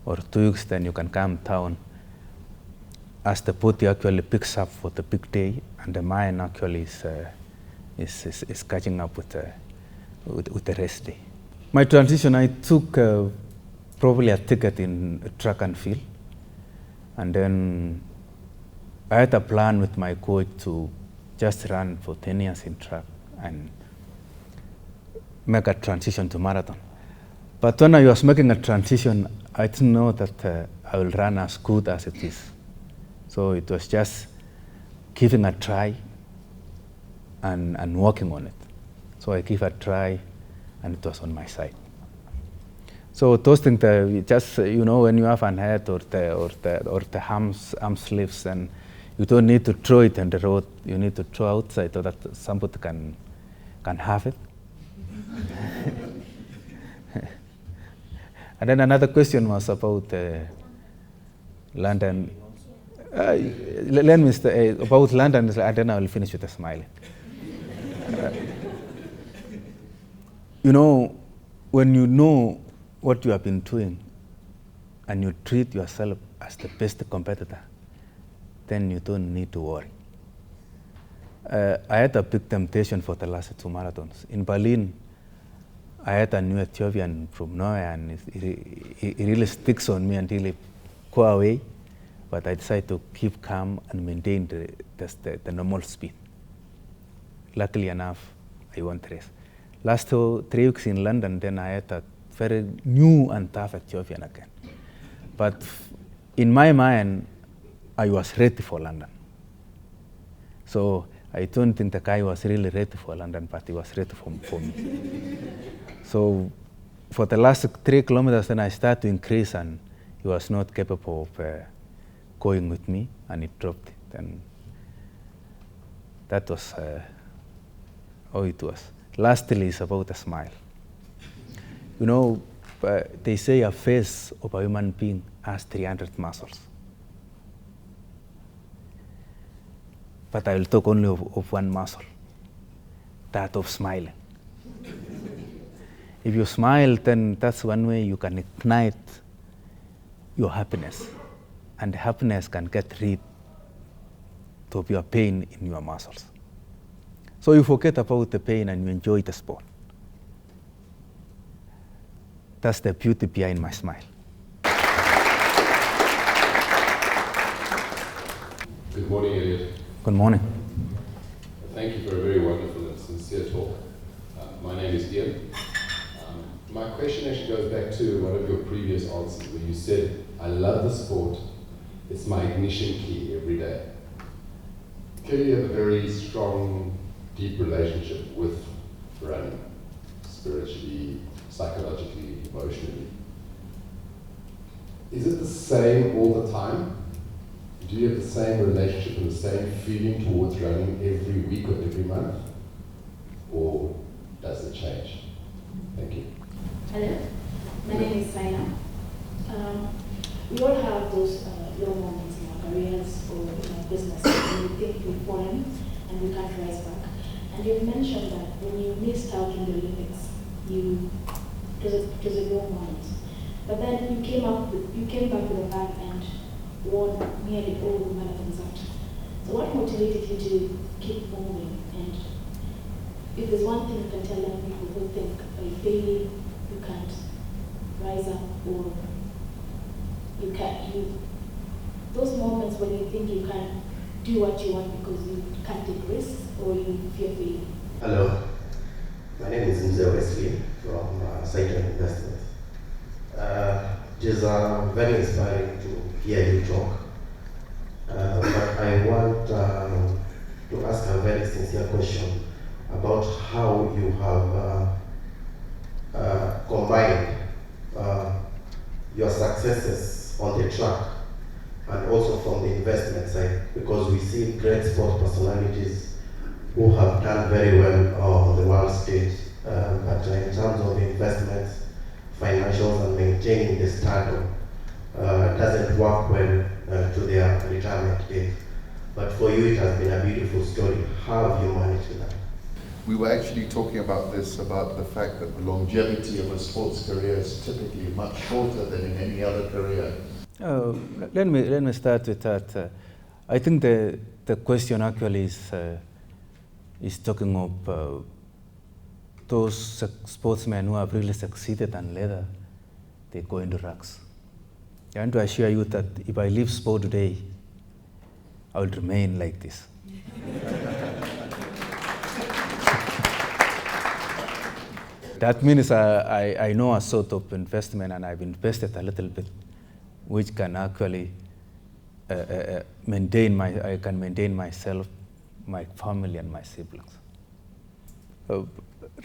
or 2 weeks. Then you can come down as the body actually picks up for the big day, and the mind actually is catching up with the rest day. My transition, I took probably a ticket in track and field, and then I had a plan with my coach to just run for 10 years in track and make a transition to marathon. But when I was making a transition, I didn't know that I will run as good as it is. So it was just giving a try and working on it. So I gave a try, and it was on my side. So those things, just when you have an head or the arm sleeves, and you don't need to throw it on the road. You need to throw outside so that somebody can have it. And then another question was about London. Let me about London, and then I will finish with a smile. You know, when you know what you have been doing and you treat yourself as the best competitor, then you don't need to worry. I had a big temptation for the last 2 marathons. In Berlin, I had a new Ethiopian from nowhere, and he really sticks on me until he go away. But I decided to keep calm and maintain the normal speed. Luckily enough, I won the race. Last 3 weeks in London, then I had a very new and tough Ethiopian again. But in my mind, I was ready for London. So I don't think the guy was really ready for London, but he was ready for me. So for the last 3 kilometers, then I started to increase, and he was not capable of going with me, and it dropped. And that was how it was. Lastly, is about a smile. You know, they say a face of a human being has 300 muscles. But I will talk only of one muscle, that of smiling. If you smile, then that's one way you can ignite your happiness, and happiness can get rid of your pain in your muscles. So you forget about the pain and you enjoy the sport. That's the beauty behind my smile. Good morning, Eliud. Good morning. Thank you for a very wonderful and sincere talk. My name is Ian. My question actually goes back to one of your previous answers where you said, I love the sport, it's my ignition key every day. Clearly you have a very strong, deep relationship with running, spiritually, psychologically, emotionally. Is it the same all the time? Do you have the same relationship and the same feeling towards running every week or every month? Or does it change? Thank you. Hello, my name is Saina. We all have those low moments in our careers or in our business when we think we've fallen and we can't rise back. And you mentioned that when you missed out in the Olympics, it was a low moment. But then you came back with a bang and won nearly all the marathons after. So what motivated you to keep moving? And if there's one thing you can tell young people who think by failing you can't rise up, or those moments when you think you can't do what you want because you can't take risks or you fear failing. Hello, my name is Mzee Wesley from Saito Investments. It is very inspiring to hear you talk, but I want to ask a very sincere question about how you have combined your successes on the track and also from the investment side, because we see great sport personalities who have done very well on the world stage, but in terms of investments, financials, and maintaining the stardom doesn't work well to their retirement days. But for you, it has been a beautiful story. How have you managed that? We were actually talking about this, about the fact that the longevity of a sports career is typically much shorter than in any other career. Let me start with that. I think the question actually is talking of those sportsmen who have really succeeded and later they go into drugs. I want to assure you that if I leave sport today, I will remain like this. That means I know a sort of investment, and I've invested a little bit, which can actually maintain myself, my family, and my siblings.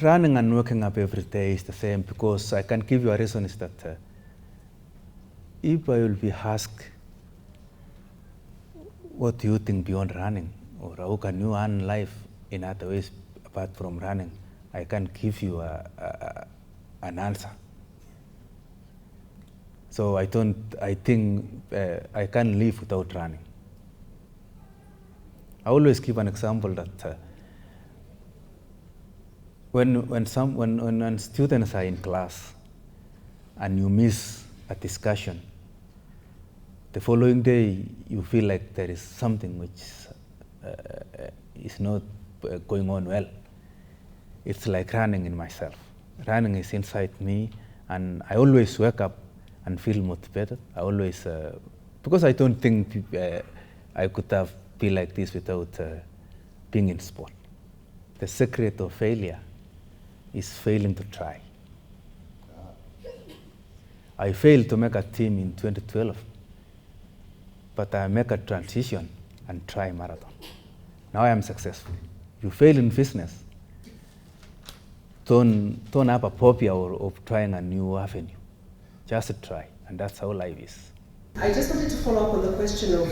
Running and waking up every day is the same, because I can give you a reason is that if I will be asked, what do you think beyond running, or how can you earn life in other ways apart from running, I can give you an answer. So I think I can live without running. I always give an example that when students are in class and you miss a discussion, the following day you feel like there is something which is not going on well. It's like running in myself. Running is inside me, and I always wake up and feel motivated. I always, because I don't think I could have been like this without being in sport. The secret of failure is failing to try. I failed to make a team in 2012, but I make a transition and try marathon. Now I am successful. You fail in business, don't have a phobia of trying a new avenue. Just try, and that's how life is. I just wanted to follow up on the question of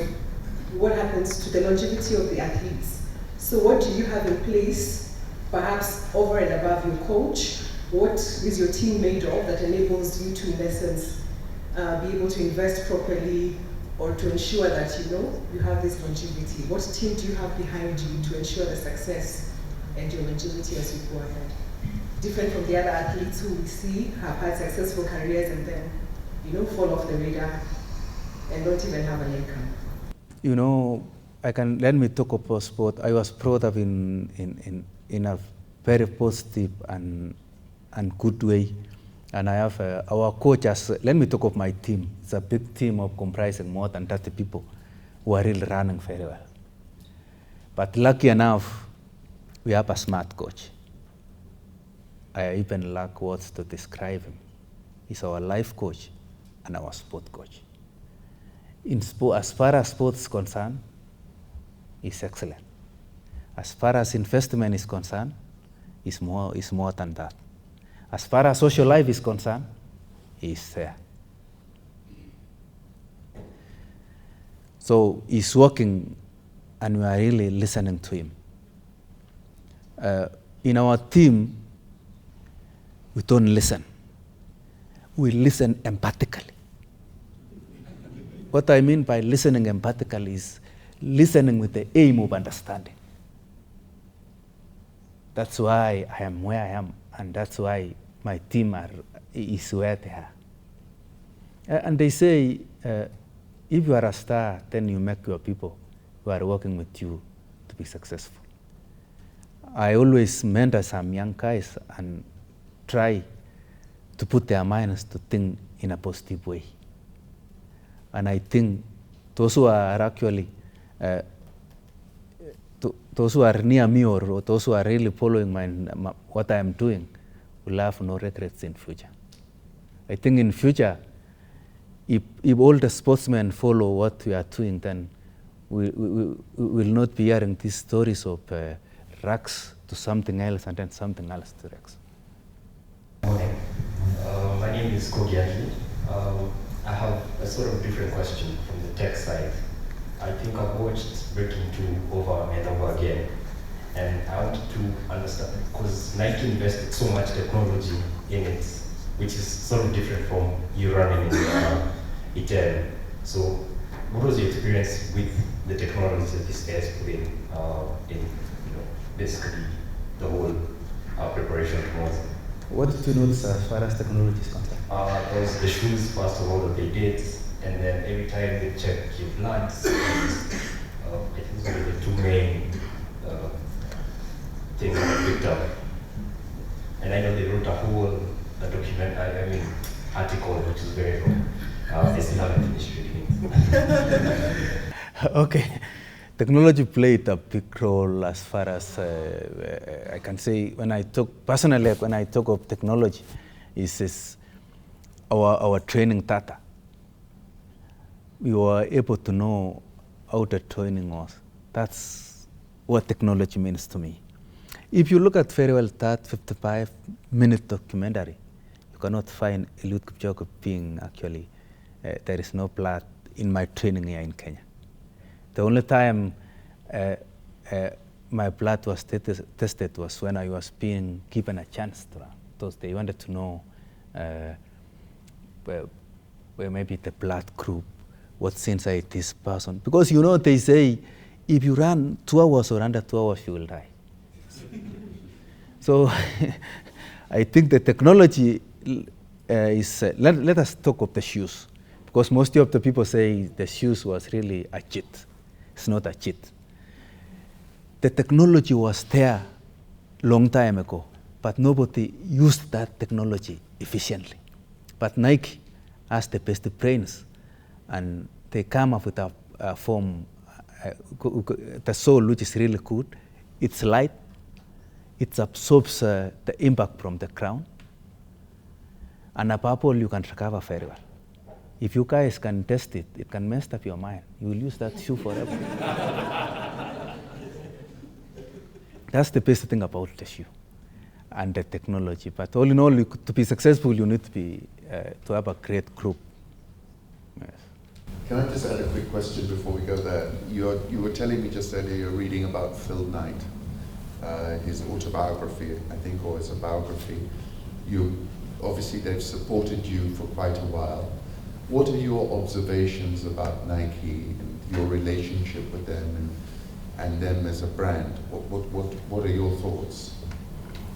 what happens to the longevity of the athletes. So what do you have in place, perhaps over and above your coach? What is your team made of that enables you to, in essence, be able to invest properly or to ensure that you have this longevity? What team do you have behind you to ensure the success and your longevity as you go ahead? Different from the other athletes who we see have had successful careers and then, fall off the radar and don't even have an income. Let me talk about sport. I was brought up in a very positive and good way. And I have our coaches. Let me talk of my team. It's a big team of comprising more than 30 people who are really running very well. But lucky enough, we have a smart coach. I even lack words to describe him. He's our life coach and our sport coach. In sport, as far as sports is concerned, he's excellent. As far as investment is concerned, he's more than that. As far as social life is concerned, he's there. So he's working, and we are really listening to him. In our team, we don't listen. We listen empathically. What I mean by listening empathically is listening with the aim of understanding. That's why I am where I am, and that's why my team is where they are. And they say, if you are a star, then you make your people who are working with you to be successful. I always mentor some young guys and try to put their minds to think in a positive way. And I think those who are actually, those who are near me or those who are really following what I am doing will have no regrets in future. I think in future, if all the sportsmen follow what we are doing, then we will not be hearing these stories of Rex to something else and then something else to Rex. Morning. My name is Kogiaki. I have a sort of different question from the tech side. I think I've watched Breaking 2 over and over again, and I wanted to understand, because Nike invested so much technology in it, which is sort of different from you running in Italy. So what was your experience with the technology that these guys put in basically the whole preparation to Monza? What did you notice as far as technology is concerned? There was the shoes, first of all, that they did, and then every time they check your blood, I think those were the two main things that I picked up. And I know they wrote a whole article, which is very long. I still haven't finished reading it. Okay. Technology played a big role as far as I can say. When I talk of technology, is our training data. We were able to know how the training was. That's what technology means to me. If you look at very well that 55-minute documentary, you cannot find Eliud Kipchoge being actually, there is no blood in my training here in Kenya. The only time my blood was tested was when I was being given a chance to run. Because they wanted to know where maybe the blood group, what's inside this person. Because they say if you run 2 hours or under 2 hours, you will die. So I think the technology is, let us talk of the shoes, because most of the people say the shoes was really a cheat. It's not a cheat. The technology was there long time ago, but nobody used that technology efficiently. But Nike has the best brains, and they come up with a form, the sole, which is really good. It's light, it absorbs the impact from the ground, and above all, you can recover very well. If you guys can test it, it can mess up your mind. You will use that shoe forever. That's the best thing about the shoe and the technology. But all in all, to be successful, you need to be to have a great group. Yes. Can I just add a quick question before we go there? You were telling me just earlier you're reading about Phil Knight, his autobiography, I think, or his biography. Obviously, they've supported you for quite a while. What are your observations about Nike and your relationship with them and them as a brand? What are your thoughts?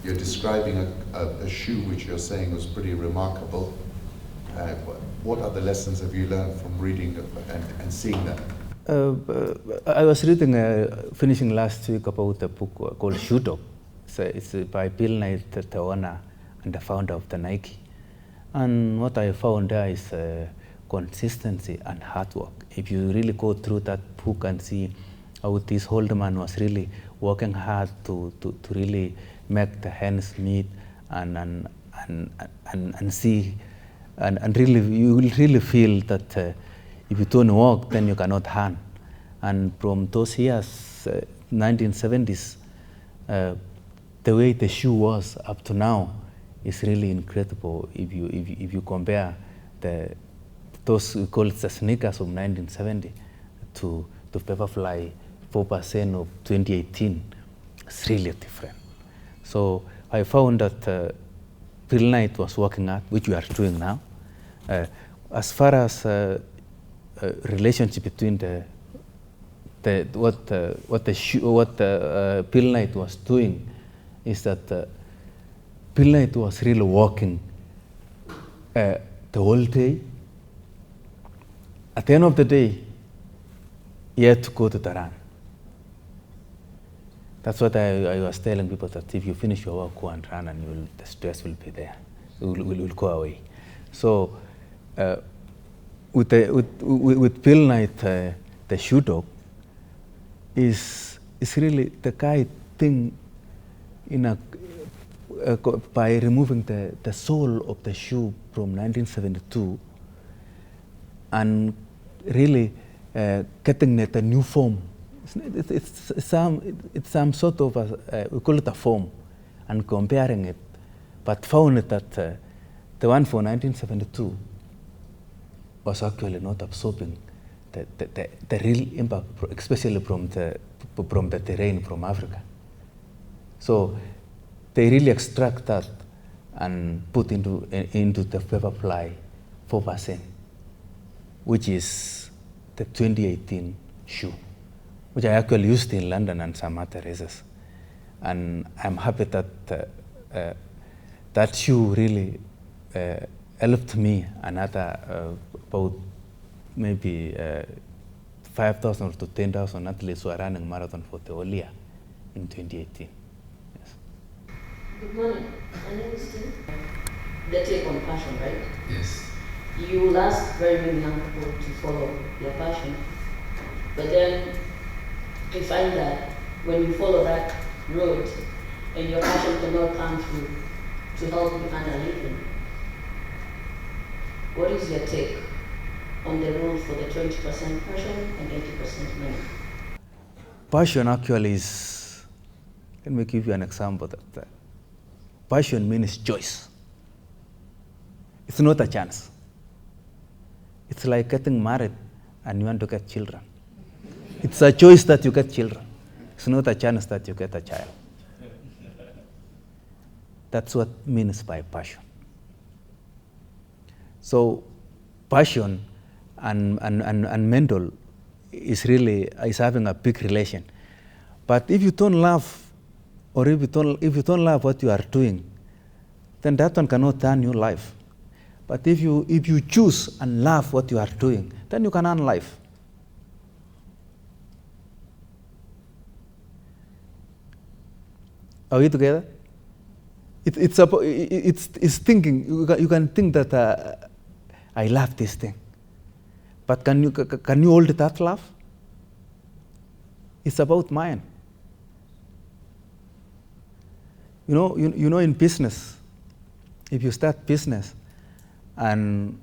You're describing a shoe which you're saying was pretty remarkable. What other lessons have you learned from reading and seeing that? I was reading, finishing last week, about a book called Shoe Dog. It's by Bill Knight, the owner and the founder of the Nike. And what I found there is consistency and hard work. If you really go through that book and see how this old man was really working hard to really make the hands meet and see, and really, you will really feel that if you don't walk, then you cannot run. And from those years, 1970s, the way the shoe was up to now is really incredible. If you compare those we call it the sneakers of 1970 to Pepperfly 4% of 2018, it's really different. So I found that Bill Knight was working at, which we are doing now. As far as relationship between what Bill Knight was doing is that Bill Knight was really working the whole day. At the end of the day, he had to go to the run. That's what I was telling people, that if you finish your work, go and run, and the stress will be there. It will go away. So with Bill Knight, the shoe dog is really the guy thing by removing the sole of the shoe from 1972 and really getting it a new form. It's some sort of we call it a form, and comparing it, but found that the one for 1972 was actually not absorbing the real impact, especially from the terrain from Africa. So they really extract that and put into the Pepperfly 4%, which is the 2018 shoe, which I actually used in London and some other races. And I'm happy that that shoe really helped me another about maybe 5,000 to 10,000 athletes who are running marathon for the whole year in 2018. Yes. Good morning. My name is Tim. The take on passion, right? Yes. You will ask very many young people to follow their passion, but then you find that when you follow that road and your passion cannot come through to help you earn a living, what is your take on the rule for the 20% passion and 80% money? Passion actually is, let me give you an example. That passion means choice. It's not a chance. It's like getting married and you want to get children. It's a choice that you get children. It's not a chance that you get a child. That's what means by passion. So passion and mental is having a big relation. But if you don't love, or if you don't love what you are doing, then that one cannot earn you life. But if you choose and love what you are doing, then you can earn life. Are we together? It's thinking. You can think that I love this thing, but can you hold that love? It's about mine. You know, in business, if you start business and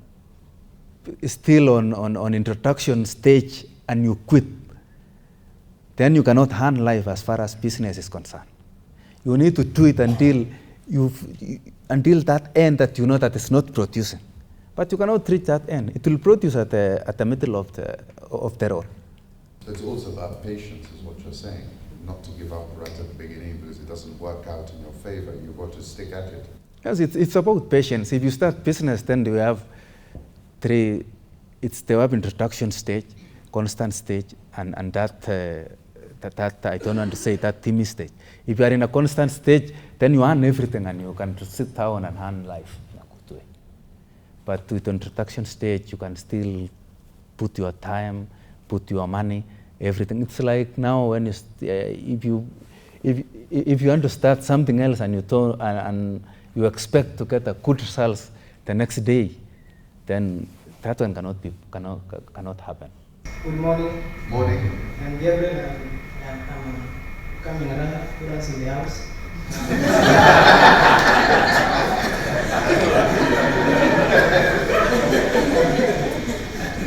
still on introduction stage and you quit, then you cannot earn life as far as business is concerned. You need to do it until that end that you know that it's not producing. But you cannot reach that end. It will produce at the middle of the road. It's also about patience, is what you're saying. Not to give up right at the beginning because it doesn't work out in your favor. You've got to stick at it. Yes, it's about patience. If you start business, then you have three. They have introduction stage, constant stage, and that I don't want to say that timid stage. If you are in a constant stage, then you earn everything and you can sit down and earn life in a good way. But with the introduction stage, you can still put your time, put your money, everything. It's like now when if you want to start something else and you expect to get a good results the next day, then that one cannot happen. Good morning. Morning. I'm Gabriel. I'm coming around to us in the house.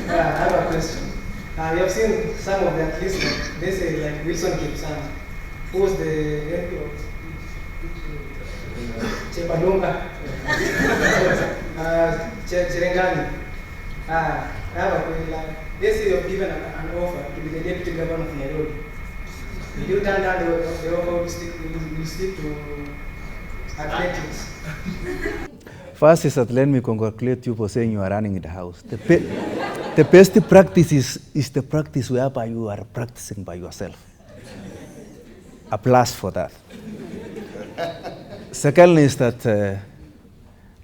I have a question. We have seen some of the athletes, they say like Wilson Kipchoge, who was the MP of Chepadunga, Cherengani. I have a question. They say you have given an offer to be the deputy governor of Nairobi. Will you turn down the offer? Will you stick to athletics? First is that let me congratulate you for saying you are running in the house. The best practice is the practice whereby you are practicing by yourself. Applause for that. Secondly is that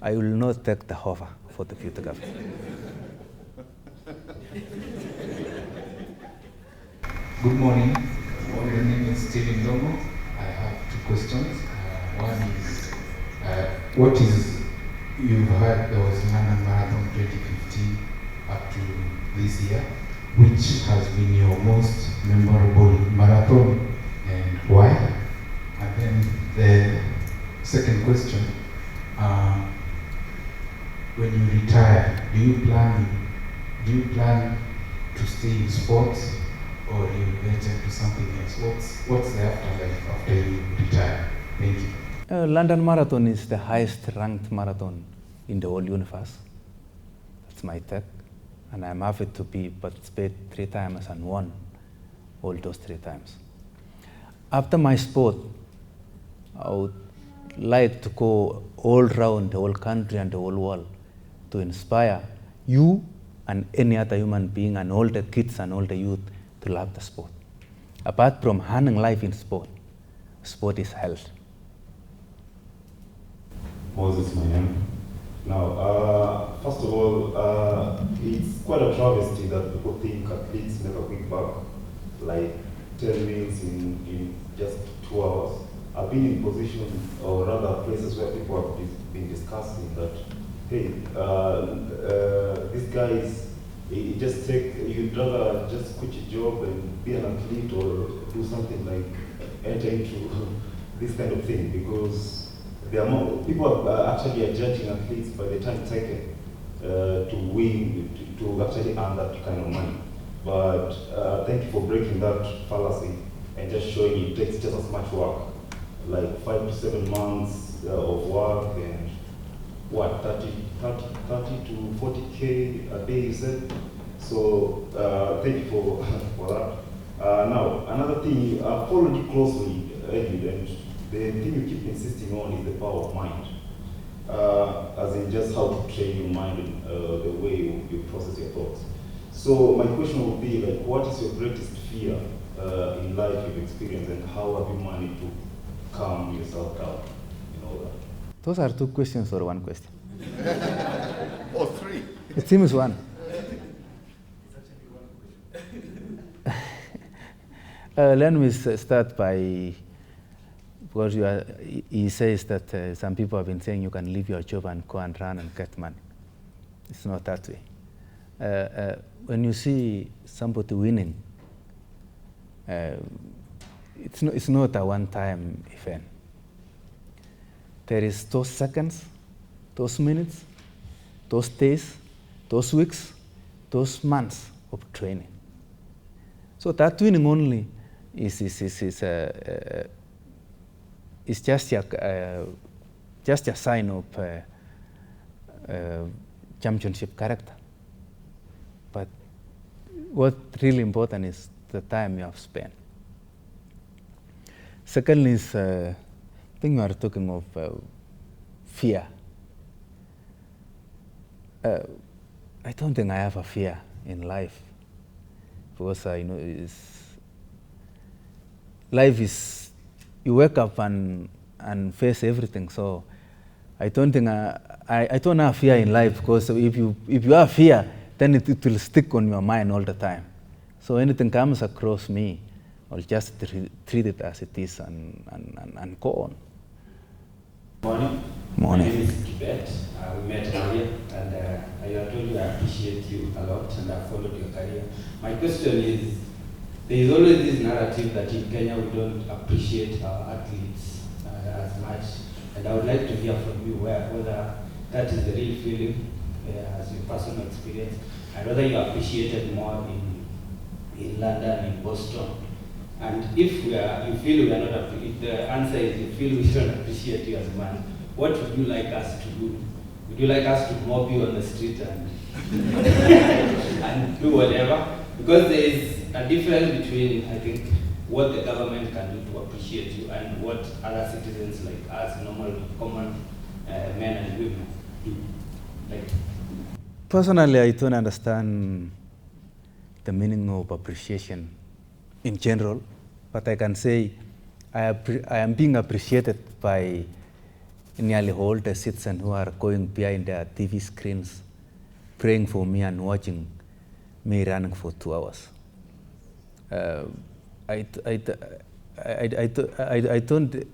I will not take the offer for the future governor. Good morning. My name is Stephen Longo. I have two questions. One is, what is, you've heard there was London Marathon 2015 up to this year. Which has been your most memorable marathon and why? And then the second question, when you retire, do you plan to stay in sports? Or you venture into something else? What's the afterlife after you retire? Thank you. London Marathon is the highest ranked marathon in the whole universe. That's my take. And I'm happy to participate 3 times and won all those 3 times. After my sport, I would like to go all around the whole country and the whole world to inspire you and any other human being and all the kids and all the youth to love the sport. Apart from earning life in sport, sport is health. Moses, my name. Now, first of all, it's quite a travesty that people think athletes make a quick buck, like 10 meals in just 2 hours. I've been in positions, or rather places where people have been discussing that, hey, these guys, you'd rather just quit your job and be an athlete or do something like enter into this kind of thing, because people are actually judging athletes by the time taken to win, to actually earn that kind of money. But thank you for breaking that fallacy and just showing it takes just as much work, like 5 to 7 months of work and what, 30 to 40K a day, you said? So thank you for that. Now, another thing, I followed you closely, Eliud, and the thing you keep insisting on is the power of mind. As in just how to train your mind and the way you process your thoughts. So my question would be like, what is your greatest fear in life you've experienced, and how have you managed to calm yourself down in all that? Those are two questions or one question? Or three. It seems one. Let me start by, because he says that some people have been saying you can leave your job and go and run and get money. It's not that way. When you see somebody winning, it's not a one-time event. There is those seconds, those minutes, those days, those weeks, those months of training. So that winning only is just a sign of championship character. But what's really important is the time you have spent. Second is, I think you are talking of fear. I don't think I have a fear in life, because I know life is, you wake up and face everything. So I don't think I don't have fear in life, because if you have fear, then it will stick on your mind all the time. So anything comes across me, I'll just treat it as it is and go on. Morning. Morning. My name is Kibet. We met earlier, and I told you I appreciate you a lot, and I followed your career. My question is, there is always this narrative that in Kenya we don't appreciate our athletes as much, and I would like to hear from you whether that is the real feeling as your personal experience, and whether you appreciated more in London, in Boston. And if you feel we are not, if the answer is you feel we don't appreciate you as a man, what would you like us to do? Would you like us to mob you on the street and and do whatever? Because there is a difference between, I think, what the government can do to appreciate you and what other citizens like us, normal, common men and women do. Like, personally, I don't understand the meaning of appreciation in general, but I can say I am being appreciated by nearly all the citizens who are going behind their TV screens, praying for me and watching me running for 2 hours. I don't,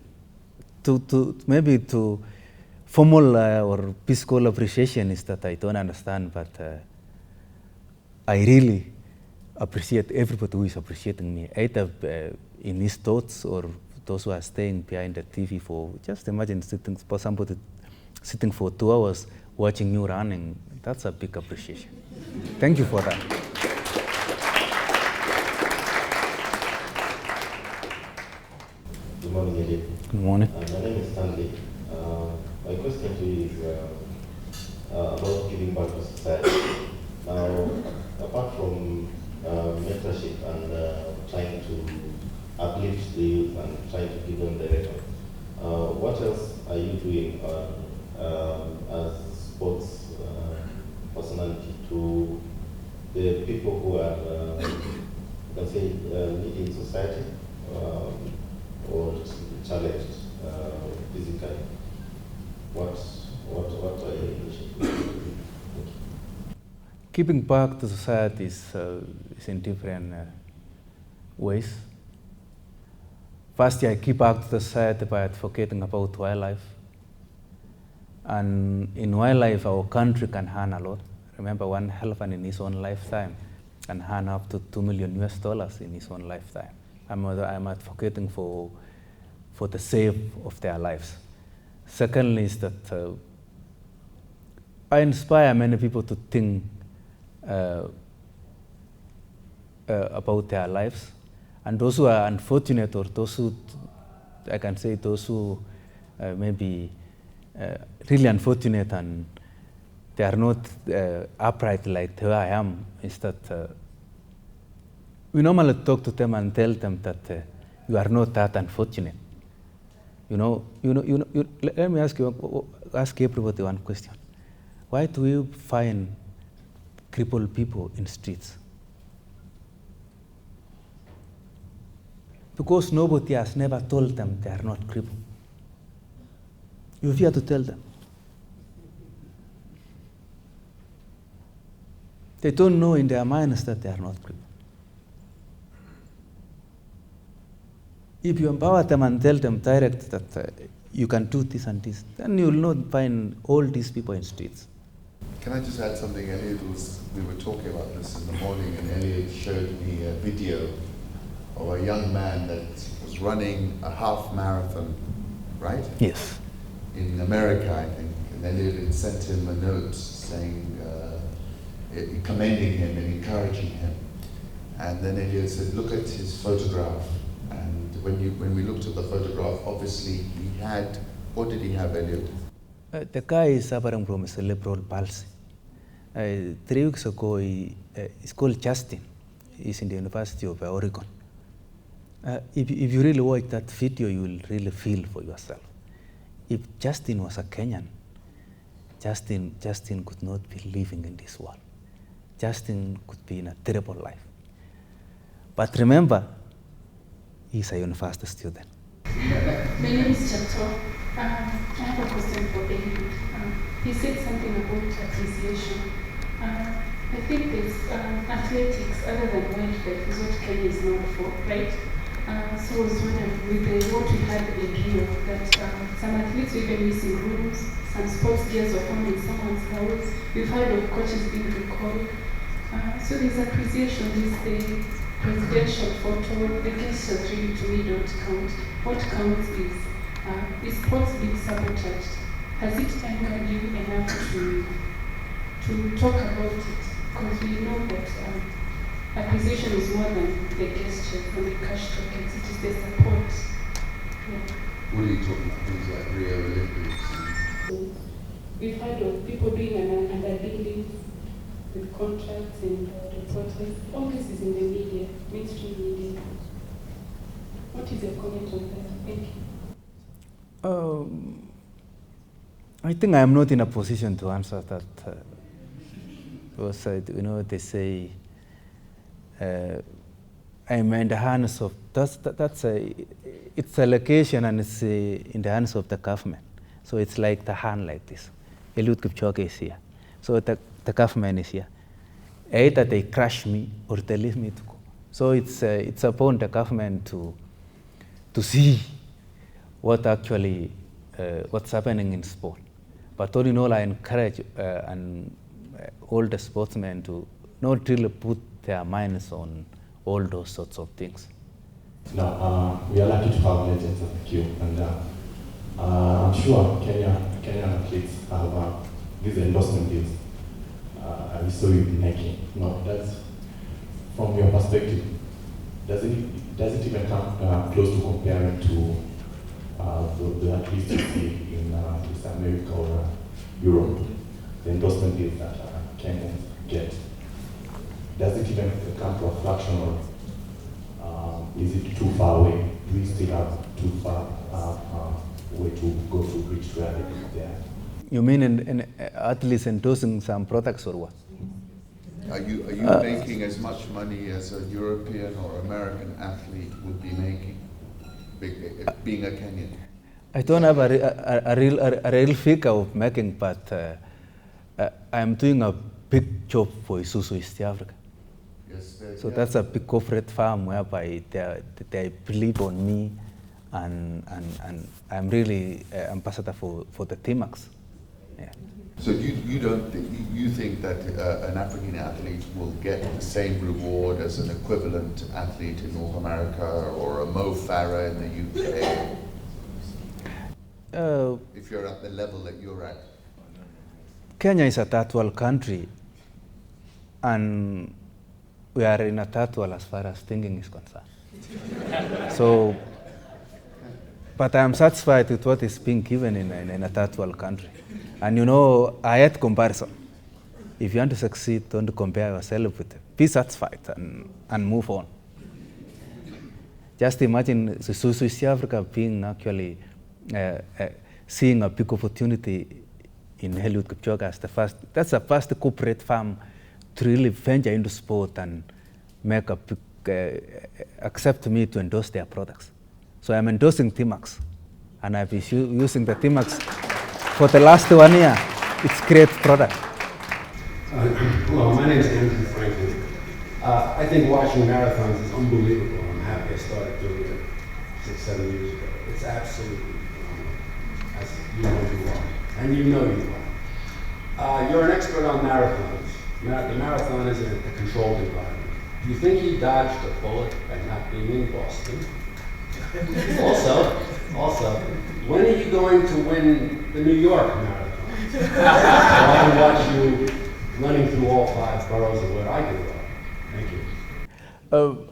maybe to formal or physical appreciation is that I don't understand, but I really appreciate everybody who is appreciating me, either in his thoughts or those who are staying behind the TV for, just imagine somebody sitting for 2 hours watching you running. That's a big appreciation. Thank you for that. Good morning, Eliud. Good morning. My name is Stanley. My question to you is about giving back to society. Now, apart from mentorship and trying to uplift the youth and trying to give them the record, what else are you doing as sports personality to the people who are, you can say, leading society or challenged physically? What are your initiatives? Giving back to society is in different ways. First, I give back to the society by advocating about wildlife. And in wildlife, our country can earn a lot. Remember, one elephant in his own lifetime can earn up to $2 million in his own lifetime. I'm advocating for the sake of their lives. Secondly is that I inspire many people to think about their lives, and those who are unfortunate, or those who, I can say, those who may be really unfortunate and they are not upright like who I am, is that we normally talk to them and tell them that you are not that unfortunate. Let me ask everybody one question. Why do we find crippled people in streets. Because nobody has never told them they are not crippled. You fear to tell them. They don't know in their minds that they are not crippled. If you empower them and tell them direct that you can do this and this, then you will not find all these people in streets. Can I just add something? We were talking about this in the morning, and Eliud showed me a video of a young man that was running a half marathon, right? Yes. In America, I think. And Eliud had sent him a note saying, commending him and encouraging him. And then Eliud said, look at his photograph. And when we looked at the photograph, obviously he had, what did he have, Eliud? The guy is suffering from cerebral palsy. 3 weeks ago, he's called Justin. He's in the University of Oregon. If you really watch that video, you will really feel for yourself. If Justin was a Kenyan, Justin could not be living in this world. Justin could be in a terrible life. But remember, he's a university student. My name is Chapter. I have a question for Eliud. He said something about appreciation. I think it's athletics, other than wildlife, is what Kenya is known for, right? So I was wondering, with what we had in Rio, that some athletes were even missing rooms, some sports gears were found in someone's house. We've heard of coaches being recalled. So there's appreciation, there's the presidential photo, the gestures really to me don't count. What counts is sports being sabotaged. Has it angered you enough to talk about it? Because we know that appreciation is more than the gestures and the cash tokens, it is the support. Yeah. What are you talking about? Things like Rio Olympics? We've heard of people doing an underbidding with contracts and reporters. All this is in the media, mainstream media. What is your comment on that? Thank you. I think I am not in a position to answer that. Because they say I'm in the hands of it's a location and it's in the hands of the government. So it's like the hand like this. Eliud Kipchoge is here. So the government is here. Either they crush me or they leave me to go. So it's upon the government to see what actually what's happening in sport. But all in all, I encourage all the sportsmen to not really put their minds on all those sorts of things. Now, we are lucky to have legends like you, and I'm sure Kenyan athletes have these endorsement deals. I saw you making. Now, from your perspective, does it even come close to comparing to the athletes you see in East America or Europe? The endorsement deals that Kenyans get. Does it even come to a fraction, or is it too far away? Do we still have too far way to go to reach where they are? You mean in athletes endorsing some products or what? Are you making as much money as a European or American athlete would be making, being a Kenyan? I don't have a real figure of making, but I'm doing a big job for Isuzu East Africa. Yes, so that's a big corporate firm whereby they believe on me, and I'm really ambassador for the T-Max. Yeah. So you think that an African athlete will get the same reward as an equivalent athlete in North America or a Mo Farah in the UK? If you're at the level that you're at? Kenya is a third world country, and we are in a third world as far as thinking is concerned. So, but I am satisfied with what is being given in a third world country. And I hate comparison. If you want to succeed, don't compare yourself with it. Be satisfied and move on. Just imagine South Africa being actually seeing a big opportunity in Eliud Kipchoge as the first. That's the first corporate firm to really venture into sport and make a accept me to endorse their products. So I'm endorsing T-Max, and I've been using the T-Max for the last 1 year. It's great product. Hello, my name is Andrew Franklin. I think watching marathons is unbelievable. I'm happy I started doing it 6-7 years ago. It's absolutely phenomenal, as you know you are, and you know you are. You're an expert on marathons. The marathon is a controlled environment. Do you think he dodged a bullet by not being in Boston? Also, when are you going to win the New York Marathon? So I can watch you running through all 5 boroughs of where I grew up. Thank you.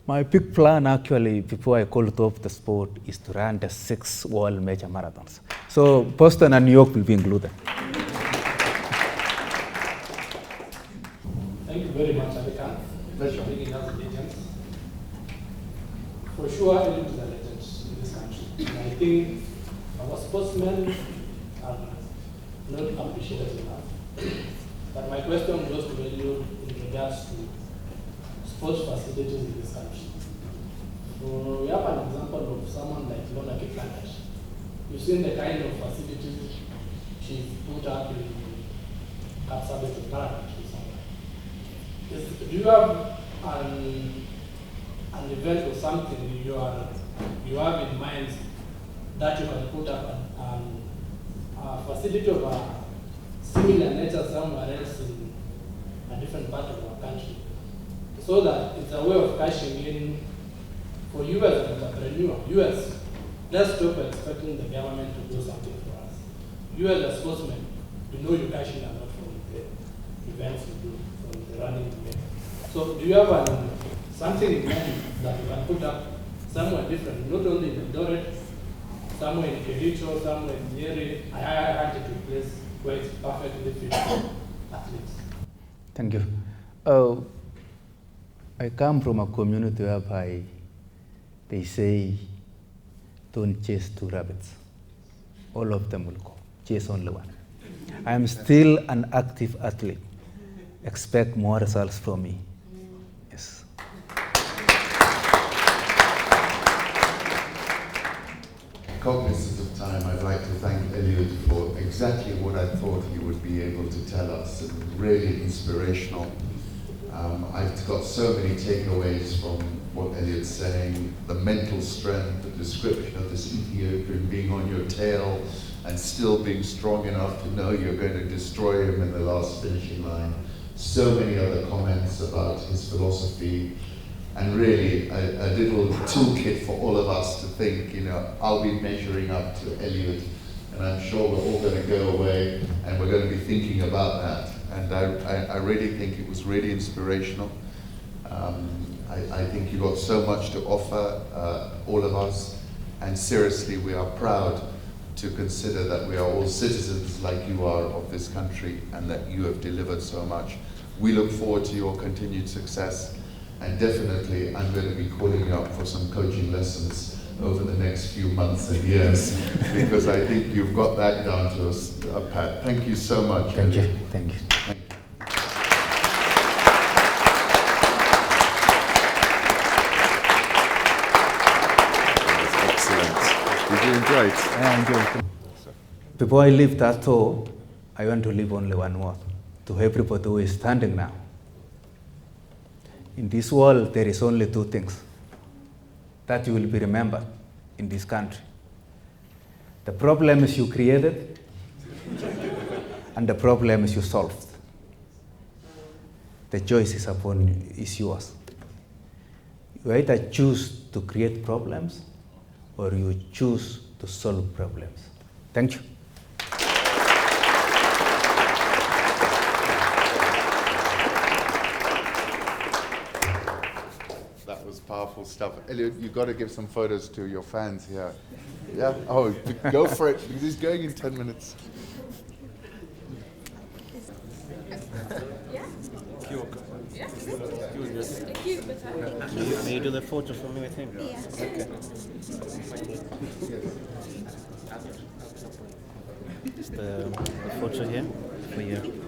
My big plan actually, before I called off the sport, is to run the 6 world major marathons. So Boston and New York will be included. Thank you very much, Abikan. Pleasure. For sure, Eliud is a legend in this country. And I think our sportsmen are not appreciated enough. But my question goes to Eliud in regards to sports facilities in this country. So we have an example of someone like Nandi County. You've seen the kind of facilities she's put up in Kapsabet and Paraguay. Do you have an event or something you have in mind that you can put up a facility of a similar nature somewhere else in a different part of our country, so that it's a way of cashing in for you as an entrepreneur? Let's stop expecting the government to do something for us. You as a sportsman, you know you cash in a lot from the events you do, from the running event. So do you have something in mind that you can put up somewhere different, not only in Eldoret, somewhere in Kericho, somewhere in Nyeri, a higher altitude place where it's perfectly fit for athletes? Thank you. I come from a community whereby they say, don't chase 2 rabbits. All of them will go. Chase only one. I am still an active athlete. Expect more results from me. Yes. Cognizant of time, I'd like to thank Eliud for exactly what I thought he would be able to tell us, and really inspirational. I've got so many takeaways from what Eliud's saying, the mental strength, the description of this Ethiopian being on your tail and still being strong enough to know you're going to destroy him in the last finishing line. So many other comments about his philosophy, and really a little toolkit for all of us to think, you know, I'll be measuring up to Eliud, and I'm sure we're all going to go away and we're going to be thinking about that. And I really think it was really inspirational. I think you got so much to offer, all of us, and seriously, we are proud to consider that we are all citizens like you are of this country, and that you have delivered so much. We look forward to your continued success, and definitely I'm going to be calling you up for some coaching lessons over the next few months and years, because I think you've got that down to a pat. Thank you so much. Thank you. Thank you. You're doing great. I'm doing. Before I leave that tour, I want to leave only one word to everybody who is standing now. In this world, there is only 2 things that you will be remembered in this country. The problems you created and the problems you solved. The choice is yours. You either choose to create problems or you choose to solve problems. Thank you. That was powerful stuff. Eliud, you've got to give some photos to your fans here. Yeah? Oh, go for it, because he's going in 10 minutes. May you do the photo for me with him? Yes. Okay. Just the photo here for you.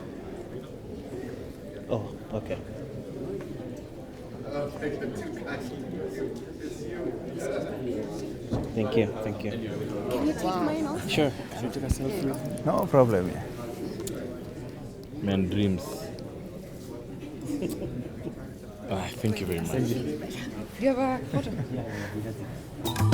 Oh. Okay. Thank you. Thank you. Can you take mine off? Sure. Can you take a selfie? No problem. Yeah. Man, dreams. Thank you very much. Do you have a photo? Yeah.